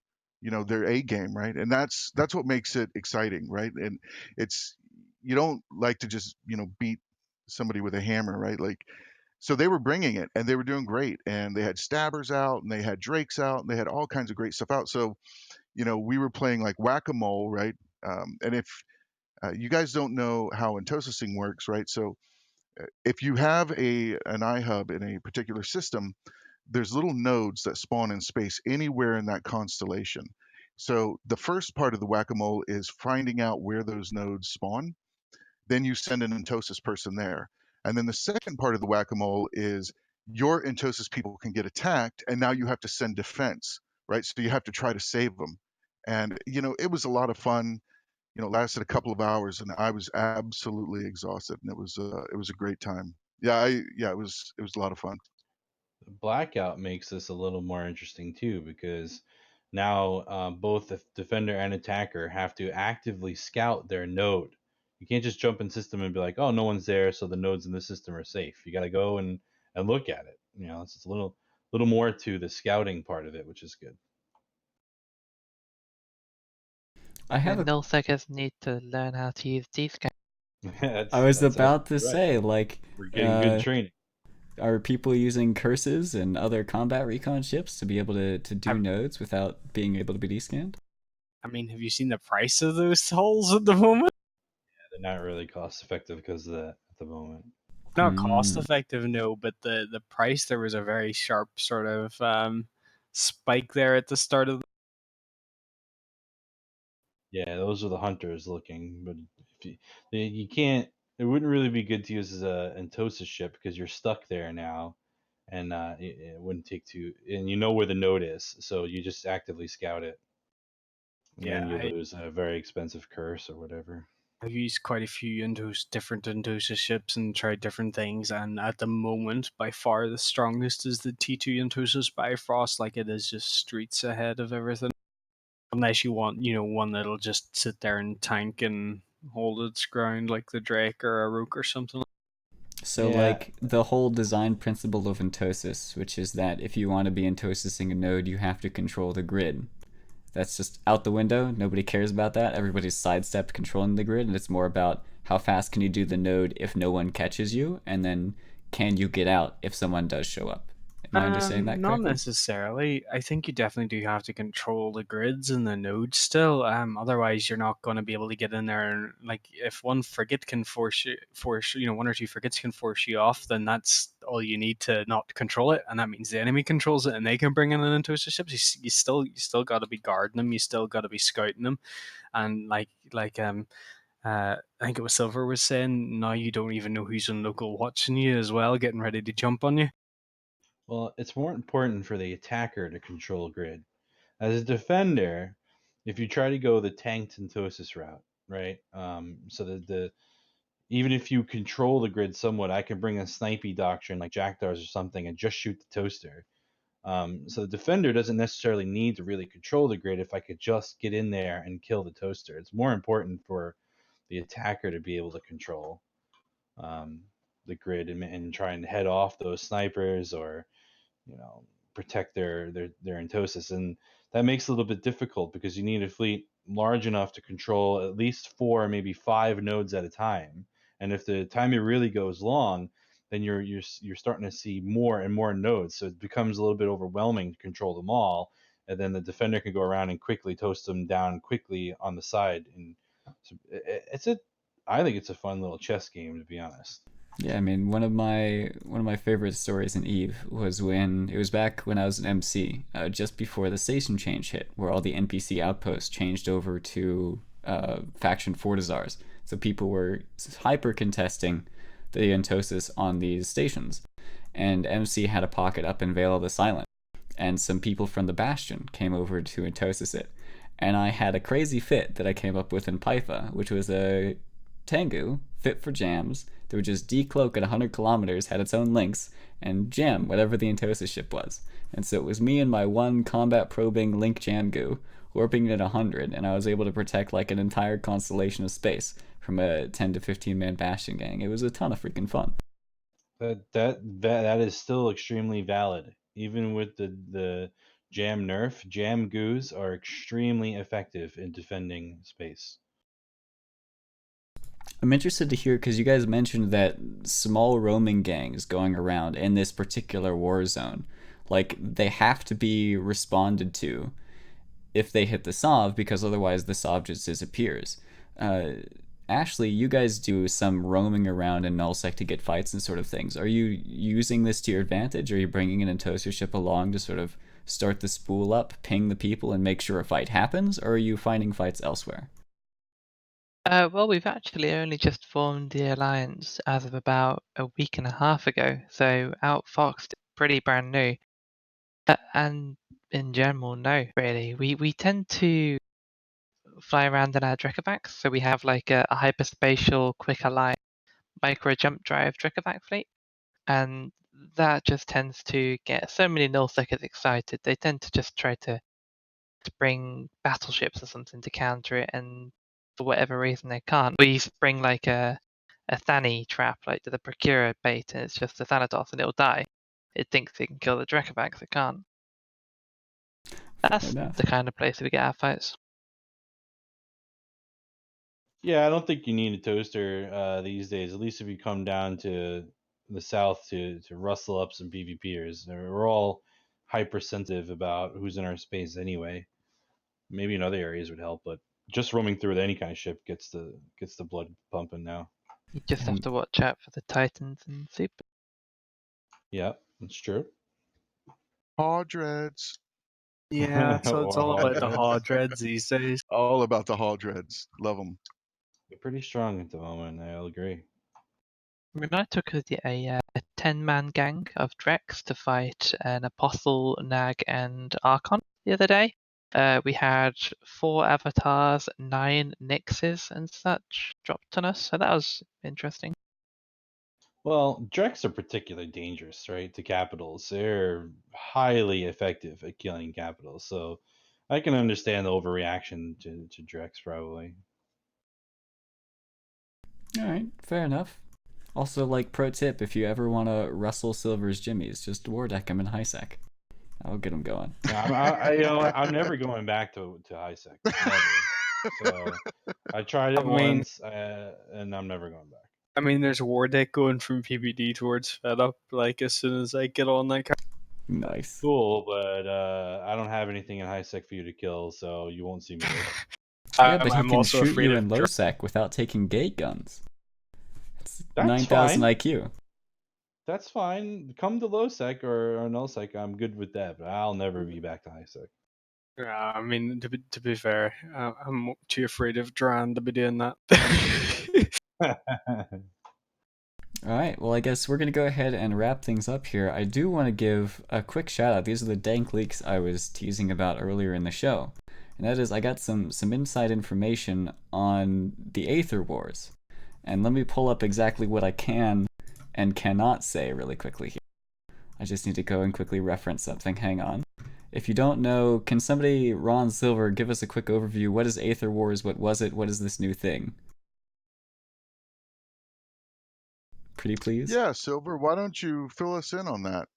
Speaker 3: their A game, right? And that's what makes it exciting, right? And it's, you don't like to just, beat somebody with a hammer, right? Like, so they were bringing it, and they were doing great, and they had stabbers out, and they had drakes out, and they had all kinds of great stuff out. So we were playing like whack-a-mole, right? And if you guys don't know how entosising works, right? So if you have an iHub in a particular system, there's little nodes that spawn in space anywhere in that constellation. So the first part of the whack-a-mole is finding out where those nodes spawn. Then you send an entosis person there. And then the second part of the whack-a-mole is your entosis people can get attacked, and now you have to send defense, right? So you have to try to save them. And it was a lot of fun. It lasted a couple of hours, and I was absolutely exhausted, and it was a great time. It was a lot of fun.
Speaker 4: The blackout makes this a little more interesting too, because now both the defender and attacker have to actively scout their node. You can't just jump in system and be like, oh, no one's there, so the nodes in the system are safe. You got to go and look at it. It's just a little more to the scouting part of it, which is good.
Speaker 5: Nullseekers need to learn how to use D-scan.
Speaker 2: I was about to say, like,
Speaker 4: we're getting good training.
Speaker 2: Are people using curses and other combat recon ships to be able to do nodes without being able to be descanned?
Speaker 6: I mean, have you seen the price of those hulls at the moment?
Speaker 4: Yeah, they're not really cost effective because of that at the moment.
Speaker 6: Not cost effective, no, but the price, there was a very sharp sort of spike there at the start of.
Speaker 4: Yeah, those are the hunters looking, but if you can't it wouldn't really be good to use as a Entosa ship because you're stuck there now, and it wouldn't take too. And you know where the node is, so you just actively scout it, and then you
Speaker 6: Yeah,
Speaker 4: lose a very expensive curse or whatever.
Speaker 6: I've used quite a few different Entosa ships and tried different things, and at the moment, by far the strongest is the T2 Entosa Bifrost. Like, it is just streets ahead of everything. Unless you want, one that'll just sit there and tank and hold its ground like the Drake or a Rook or something.
Speaker 2: So,
Speaker 4: Yeah,
Speaker 2: like, the whole design principle of Entosis, which is that if you want to be Entosising a node, you have to control the grid. That's just out the window. Nobody cares about that. Everybody's sidestepped controlling the grid, and it's more about how fast can you do the node if no one catches you, and then can you get out if someone does show up. Am I understanding that
Speaker 6: Not
Speaker 2: correctly?
Speaker 6: necessarily. I think you definitely do have to control the grids and the nodes still. Otherwise you're not going to be able to get in there. And like, if one frigate can one or two frigates can force you off, then that's all you need to not control it, and that means the enemy controls it, and they can bring in an into ships. You still got to be guarding them. You still got to be scouting them, and I think it was Silver was saying, now you don't even know who's on local watching you as well, getting ready to jump on you.
Speaker 4: well, it's more important for the attacker to control grid. As a defender, if you try to go the tanked Entosis route, right? So the even if you control the grid somewhat, I can bring a snipey doctrine like Jackdars or something and just shoot the toaster. So the defender doesn't necessarily need to really control the grid if I could just get in there and kill the toaster. It's more important for the attacker to be able to control um, the grid and try and head off those snipers or you know protect their Entosis, and that makes it a little bit difficult because you need a fleet large enough to control at least 4, maybe 5 nodes at a time. And if the timer really goes long, then you're starting to see more and more nodes, so it becomes a little bit overwhelming to control them all. And then the defender can go around and quickly toast them down quickly on the side. And so it's a I think it's a fun little chess game, to be honest.
Speaker 2: Yeah, I mean, one of my favorite stories in Eve was when it was back when I was an MC, just before the station change hit, where all the NPC outposts changed over to faction Fortizars. So people were hyper contesting the Entosis on these stations, and MC had a pocket up in Vale of the Silent, and some people from the Bastion came over to Entosis it, and I had a crazy fit that I came up with in Pytha, which was a Tengu fit for jams that would just decloak at 100 kilometers, had its own links, and jam whatever the Entosis ship was. And so it was me and my one combat probing link jam goo warping it at 100, and I was able to protect like an entire constellation of space from a 10 to 15 man Bastion gang. It was a ton of freaking fun.
Speaker 4: That is still extremely valid. Even with the jam nerf, jam goos are extremely effective in defending space.
Speaker 2: I'm interested to hear because you guys mentioned that small roaming gangs going around in this particular war zone, like they have to be responded to if they hit the Sov because otherwise the Sov just disappears. Uh, Ashley, you guys do some roaming around in nullsec to get fights and sort of things. Are you using this to your advantage? Are you bringing an Entosia ship along to sort of start the spool up, ping the people, and make sure a fight happens? Or are you finding fights elsewhere?
Speaker 5: Well, we've actually only just formed the alliance as of about a week and a half ago, so Outfoxed is pretty brand new. And in general, no, really. We tend to fly around in our Drekavacs, so we have like a hyperspatial, quick align micro jump drive Drekavac fleet, and that just tends to get so many nullseekers excited. They tend to just try to bring battleships or something to counter it, and for whatever reason they can't. We bring like a Thani trap, like to the Procurer bait, and it's just a Thanatos and it'll die. It thinks it can kill the Drekavacs, it can't.
Speaker 2: Fair
Speaker 5: That's
Speaker 2: enough.
Speaker 5: the kind of place we get our fights.
Speaker 4: Yeah, I don't think you need a toaster these days. At least if you come down to the south to rustle up some PvPers. We're all hypersensitive about who's in our space anyway. Maybe in other areas would help, but just roaming through with any kind of ship gets the blood pumping now.
Speaker 5: You just have
Speaker 2: And
Speaker 5: to watch out for the Titans and Super.
Speaker 4: Yeah, that's true.
Speaker 3: Dreads.
Speaker 6: Yeah, so it's
Speaker 4: Or
Speaker 6: all about the
Speaker 4: Hodreds.
Speaker 6: Horde dreads these days.
Speaker 3: All about the Dreads. Love them.
Speaker 4: They're pretty strong at the moment. I'll agree.
Speaker 5: I mean, I took a 10-man gang of Drex to fight an Apostle, Nag, and Archon the other day. We had 4 avatars, 9 Nixes and such dropped on us, so that was interesting.
Speaker 4: Well, Drex are particularly dangerous, right? To capitals. They're highly effective at killing capitals, so I can understand the overreaction to Drex, probably.
Speaker 2: Alright, fair enough. Also, like, pro tip, if you ever want to Russell Silver's Jimmies, just war deck him in high sec. That'll get him going.
Speaker 4: I'm never going back to high sec. Never. So I tried it once, and I'm never going back.
Speaker 6: I mean, there's a war deck going from PBD towards Fed Up, like, as soon as I get on that card.
Speaker 2: Nice.
Speaker 4: Cool, but I don't have anything in high sec for you to kill, so you won't see me there.
Speaker 2: Yeah, but he can shoot you in low sec without taking gate guns. It's 9,000 IQ.
Speaker 4: That's fine. Come to low sec or null sec, I'm good with that, but I'll never be back to high sec.
Speaker 6: I mean, to be fair, I'm too afraid of Dran to be doing that.
Speaker 2: Alright, well, I guess we're going to go ahead and wrap things up here. I do want to give a quick shout out. These are the dank leaks I was teasing about earlier in the show. And that is, I got some inside information on the Aether Wars. And let me pull up exactly what I can and cannot say really quickly here. I just need to go and quickly reference something. Hang on. If you don't know, can somebody, Ron Silver, give us a quick overview? What is Aether Wars? What was it? What is this new thing? Pretty please?
Speaker 3: Yeah, Silver, why don't you fill us in on that?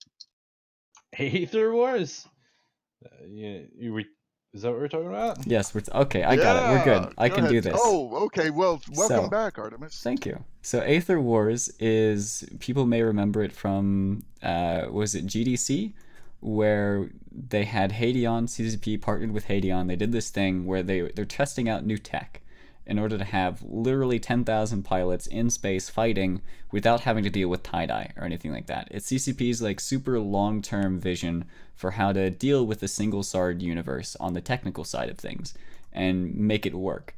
Speaker 4: Aether Wars? Is that what we're talking about?
Speaker 2: Yes, okay, I got it. We're good. I can do this.
Speaker 3: Oh, okay. Well, welcome back, Artimus.
Speaker 2: Thank you. So Aether Wars is, people may remember it from, was it GDC? Where they had Hadeon, CCP partnered with Hadeon. They did this thing where they're testing out new tech in order to have literally 10,000 pilots in space fighting without having to deal with tie-dye or anything like that. It's CCP's like super long-term vision for how to deal with the single SARD universe on the technical side of things and make it work.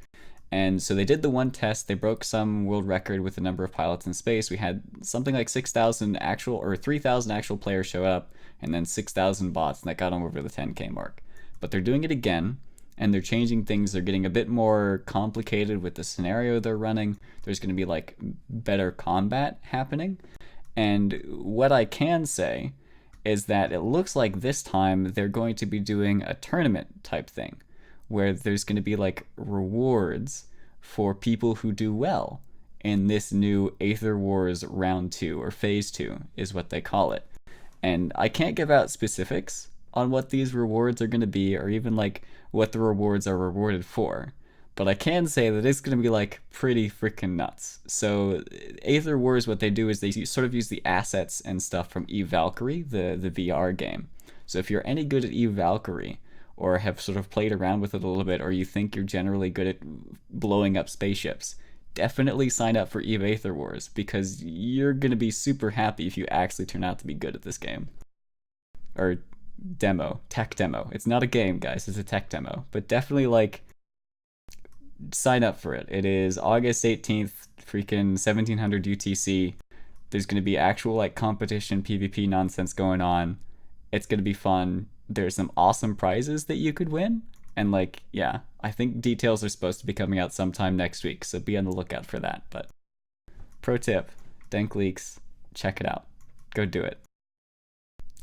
Speaker 2: And so they did the one test, they broke some world record with the number of pilots in space. We had something like 6,000 actual, or 3,000 actual players show up, and then 6,000 bots, and that got them over the 10K mark. But they're doing it again, and they're changing things. They're getting a bit more complicated with the scenario they're running. There's going to be like better combat happening. And what I can say is that it looks like this time they're going to be doing a tournament type thing, where there's going to be like rewards for people who do well in this new Aether Wars Round 2, or Phase 2 is what they call it. And I can't give out specifics on what these rewards are going to be, or even like what the rewards are rewarded for. But I can say that it's going to be like pretty freaking nuts. So Aether Wars, what they do is they sort of use the assets and stuff from Eve Valkyrie, the VR game. So if you're any good at Eve Valkyrie, or have sort of played around with it a little bit, or you think you're generally good at blowing up spaceships, definitely sign up for Eve Aether Wars, because you're going to be super happy if you actually turn out to be good at this game. Or tech demo. It's not a game, guys, it's a tech demo. But definitely, like, sign up for it. It is August 18th, freaking 1700 UTC. There's going to be actual, like, competition, PvP nonsense going on. It's going to be fun. There's some awesome prizes that you could win. And, like, yeah, I think details are supposed to be coming out sometime next week, so be on the lookout for that. But pro tip, dank leaks, check it out. Go do it.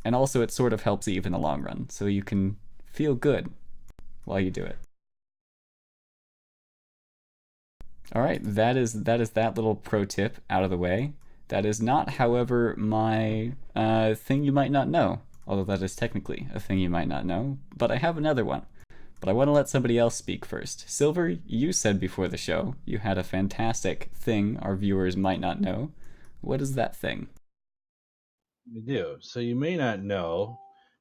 Speaker 2: And also it sort of helps Eve in the long run, so you can feel good while you do it. Alright, that is that little pro tip out of the way. That is not, however, my thing you might not know, although that is technically a thing you might not know, but I have another one. But I want to let somebody else speak first. Silver, you said before the show you had a fantastic thing our viewers might not know. What is that thing?
Speaker 4: We do. So you may not know,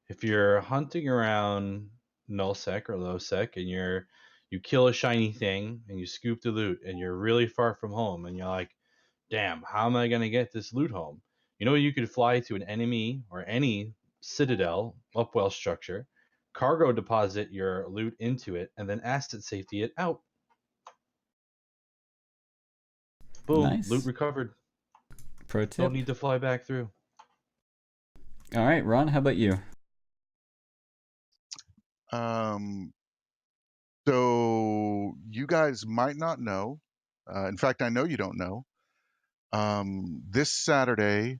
Speaker 4: if you're hunting around null sec or low sec and you kill a shiny thing and you scoop the loot and you're really far from home and you're like, damn, how am I going to get this loot home? You know, you could fly to an enemy or any citadel, upwell structure, cargo deposit your loot into it, and then asset safety it out. Boom,
Speaker 2: Nice.
Speaker 4: Loot recovered.
Speaker 2: Pro tip.
Speaker 4: Don't need to fly back through.
Speaker 2: All right, Ron, how about you?
Speaker 3: So you guys might not know. In fact, I know you don't know. This Saturday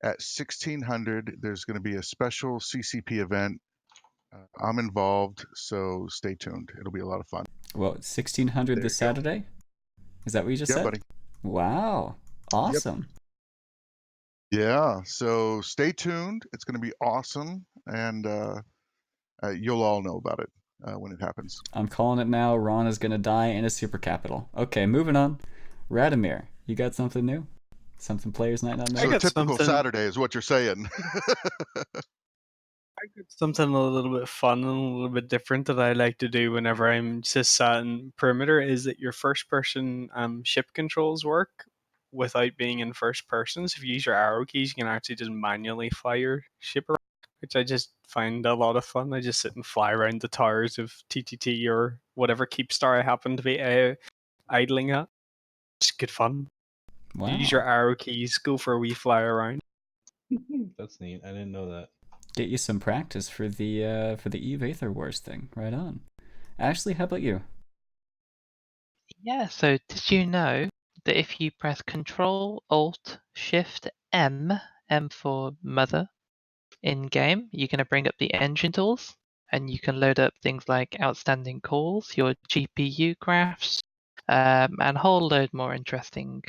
Speaker 3: at 1600, there's going to be a special CCP event. I'm involved, so stay tuned. It'll be a lot of fun.
Speaker 2: Well, 1600
Speaker 3: There
Speaker 2: this
Speaker 3: you go.
Speaker 2: Saturday? Is that what you just
Speaker 3: Yeah,
Speaker 2: said?
Speaker 3: buddy.
Speaker 2: Wow. Awesome.
Speaker 3: Yeah, so stay tuned. It's going to be awesome, and you'll all know about it when it happens.
Speaker 2: I'm calling it now. Ron is going to die in a super capital. Okay, moving on. Radamere, you got something new? Something players might not know?
Speaker 6: I
Speaker 3: So
Speaker 6: got
Speaker 3: typical
Speaker 6: something-
Speaker 3: Saturday is what you're saying.
Speaker 6: I got something a little bit fun and a little bit different that I like to do whenever I'm just sat in perimeter, is that your first person ship controls work without being in first person. So if you use your arrow keys, you can actually just manually fly your ship around, which I just find a lot of fun. I just sit and fly around the towers of TTT or whatever keep star I happen to be idling at. It's good fun.
Speaker 2: Wow.
Speaker 6: You use your arrow keys, go for a wee fly around.
Speaker 4: That's neat. I didn't know that.
Speaker 2: Get you some practice for the Eve Aether Wars thing. Right on. Ashley, how about you?
Speaker 5: Yeah, so did you know that if you press Control, Alt, Shift, M for Mother, in game, you're going to bring up the engine tools, and you can load up things like outstanding calls, your GPU graphs, and a whole load more interesting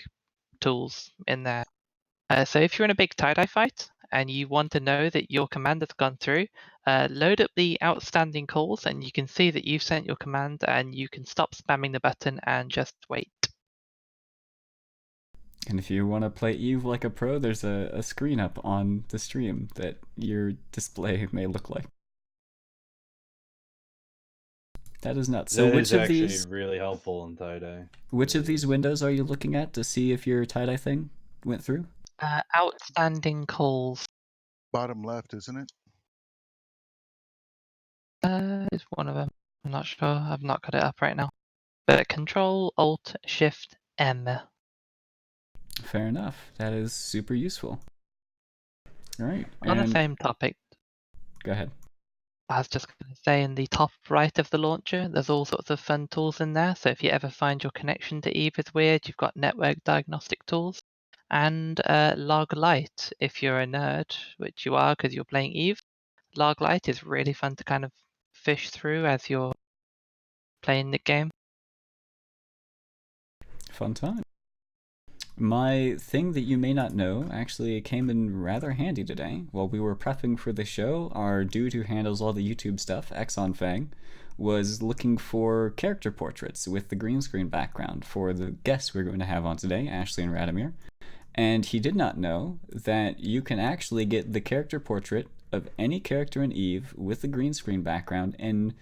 Speaker 5: tools in there. So if you're in a big tie-dye fight and you want to know that your command has gone through, load up the outstanding calls, and you can see that you've sent your command, and you can stop spamming the button and just wait.
Speaker 2: And if you want to play Eve like a pro, there's a screen up on the stream that your display may look like. That is nuts. So
Speaker 4: That
Speaker 2: which
Speaker 4: is
Speaker 2: of
Speaker 4: actually
Speaker 2: these
Speaker 4: really helpful in tie-dye.
Speaker 2: which of these windows are you looking at to see if your tie-dye thing went through?
Speaker 5: Outstanding calls
Speaker 3: Bottom left, isn't it?
Speaker 5: is one of them. I'm not sure. I've not got it up right now. But Control, Alt, Shift, M.
Speaker 2: Fair enough. That is super useful. All right.
Speaker 5: On the
Speaker 2: And
Speaker 5: same topic,
Speaker 2: go ahead.
Speaker 5: I was just going to say, in the top right of the launcher, there's all sorts of fun tools in there. So if you ever find your connection to Eve is weird, you've got network diagnostic tools and log light. If you're a nerd, which you are because you're playing Eve, log light is really fun to kind of fish through as you're playing the game.
Speaker 2: Fun time. My thing that you may not know actually came in rather handy today. While we were prepping for the show, our dude who handles all the YouTube stuff, Exxon Fang, was looking for character portraits with the green screen background for the guests we're going to have on today, Ashley and Radamere. And he did not know that you can actually get the character portrait of any character in Eve with the green screen background in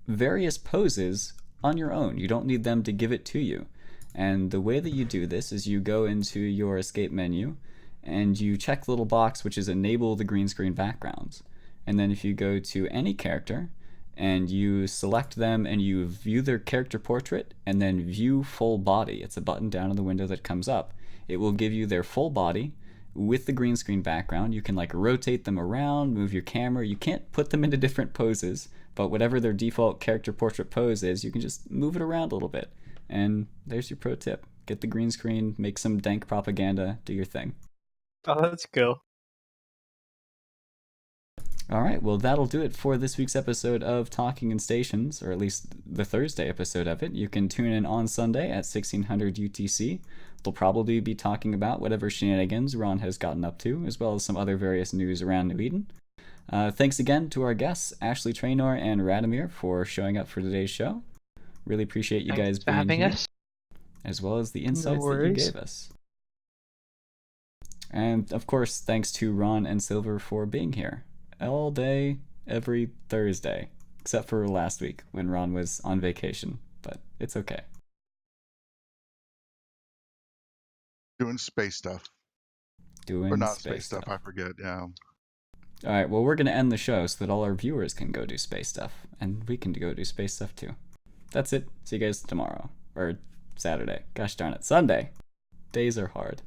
Speaker 2: various poses on your own. You don't need them to give it to you. And the way that you do this is you go into your escape menu and you check the little box which is enable the green screen backgrounds. And then if you go to any character and you select them and you view their character portrait and then view full body, it's a button down in the window that comes up. It will give you their full body with the green screen background. You can like rotate them around, move your camera. You can't put them into different poses, but whatever their default character portrait pose is, you can just move it around a little bit. And there's your pro tip. Get the green screen, make some dank propaganda, do your thing.
Speaker 6: Oh, that's cool.
Speaker 2: All right, well, that'll do it for this week's episode of Talking in Stations, or at least the Thursday episode of it. You can tune in on Sunday at 1600 UTC. We'll probably be talking about whatever shenanigans Ron has gotten up to, as well as some other various news around New Eden. Thanks again to our guests, Ashley Traynor and Radamere, for showing up for today's show. Really appreciate you guys
Speaker 5: for
Speaker 2: being
Speaker 5: having
Speaker 2: here,
Speaker 5: us.
Speaker 2: as well as the insights that you
Speaker 6: worries.
Speaker 2: gave us. And of course, thanks to Ron and Silver for being here all day, every Thursday, except for last week when Ron was on vacation, but it's okay.
Speaker 3: Doing space stuff.
Speaker 2: Doing
Speaker 3: Or not
Speaker 2: space stuff.
Speaker 3: I forget, yeah.
Speaker 2: All right, well, we're going to end the show so that all our viewers can go do space stuff, and we can go do space stuff too. That's it. See you guys tomorrow. Or Saturday. Gosh darn it. Sunday. Days are hard.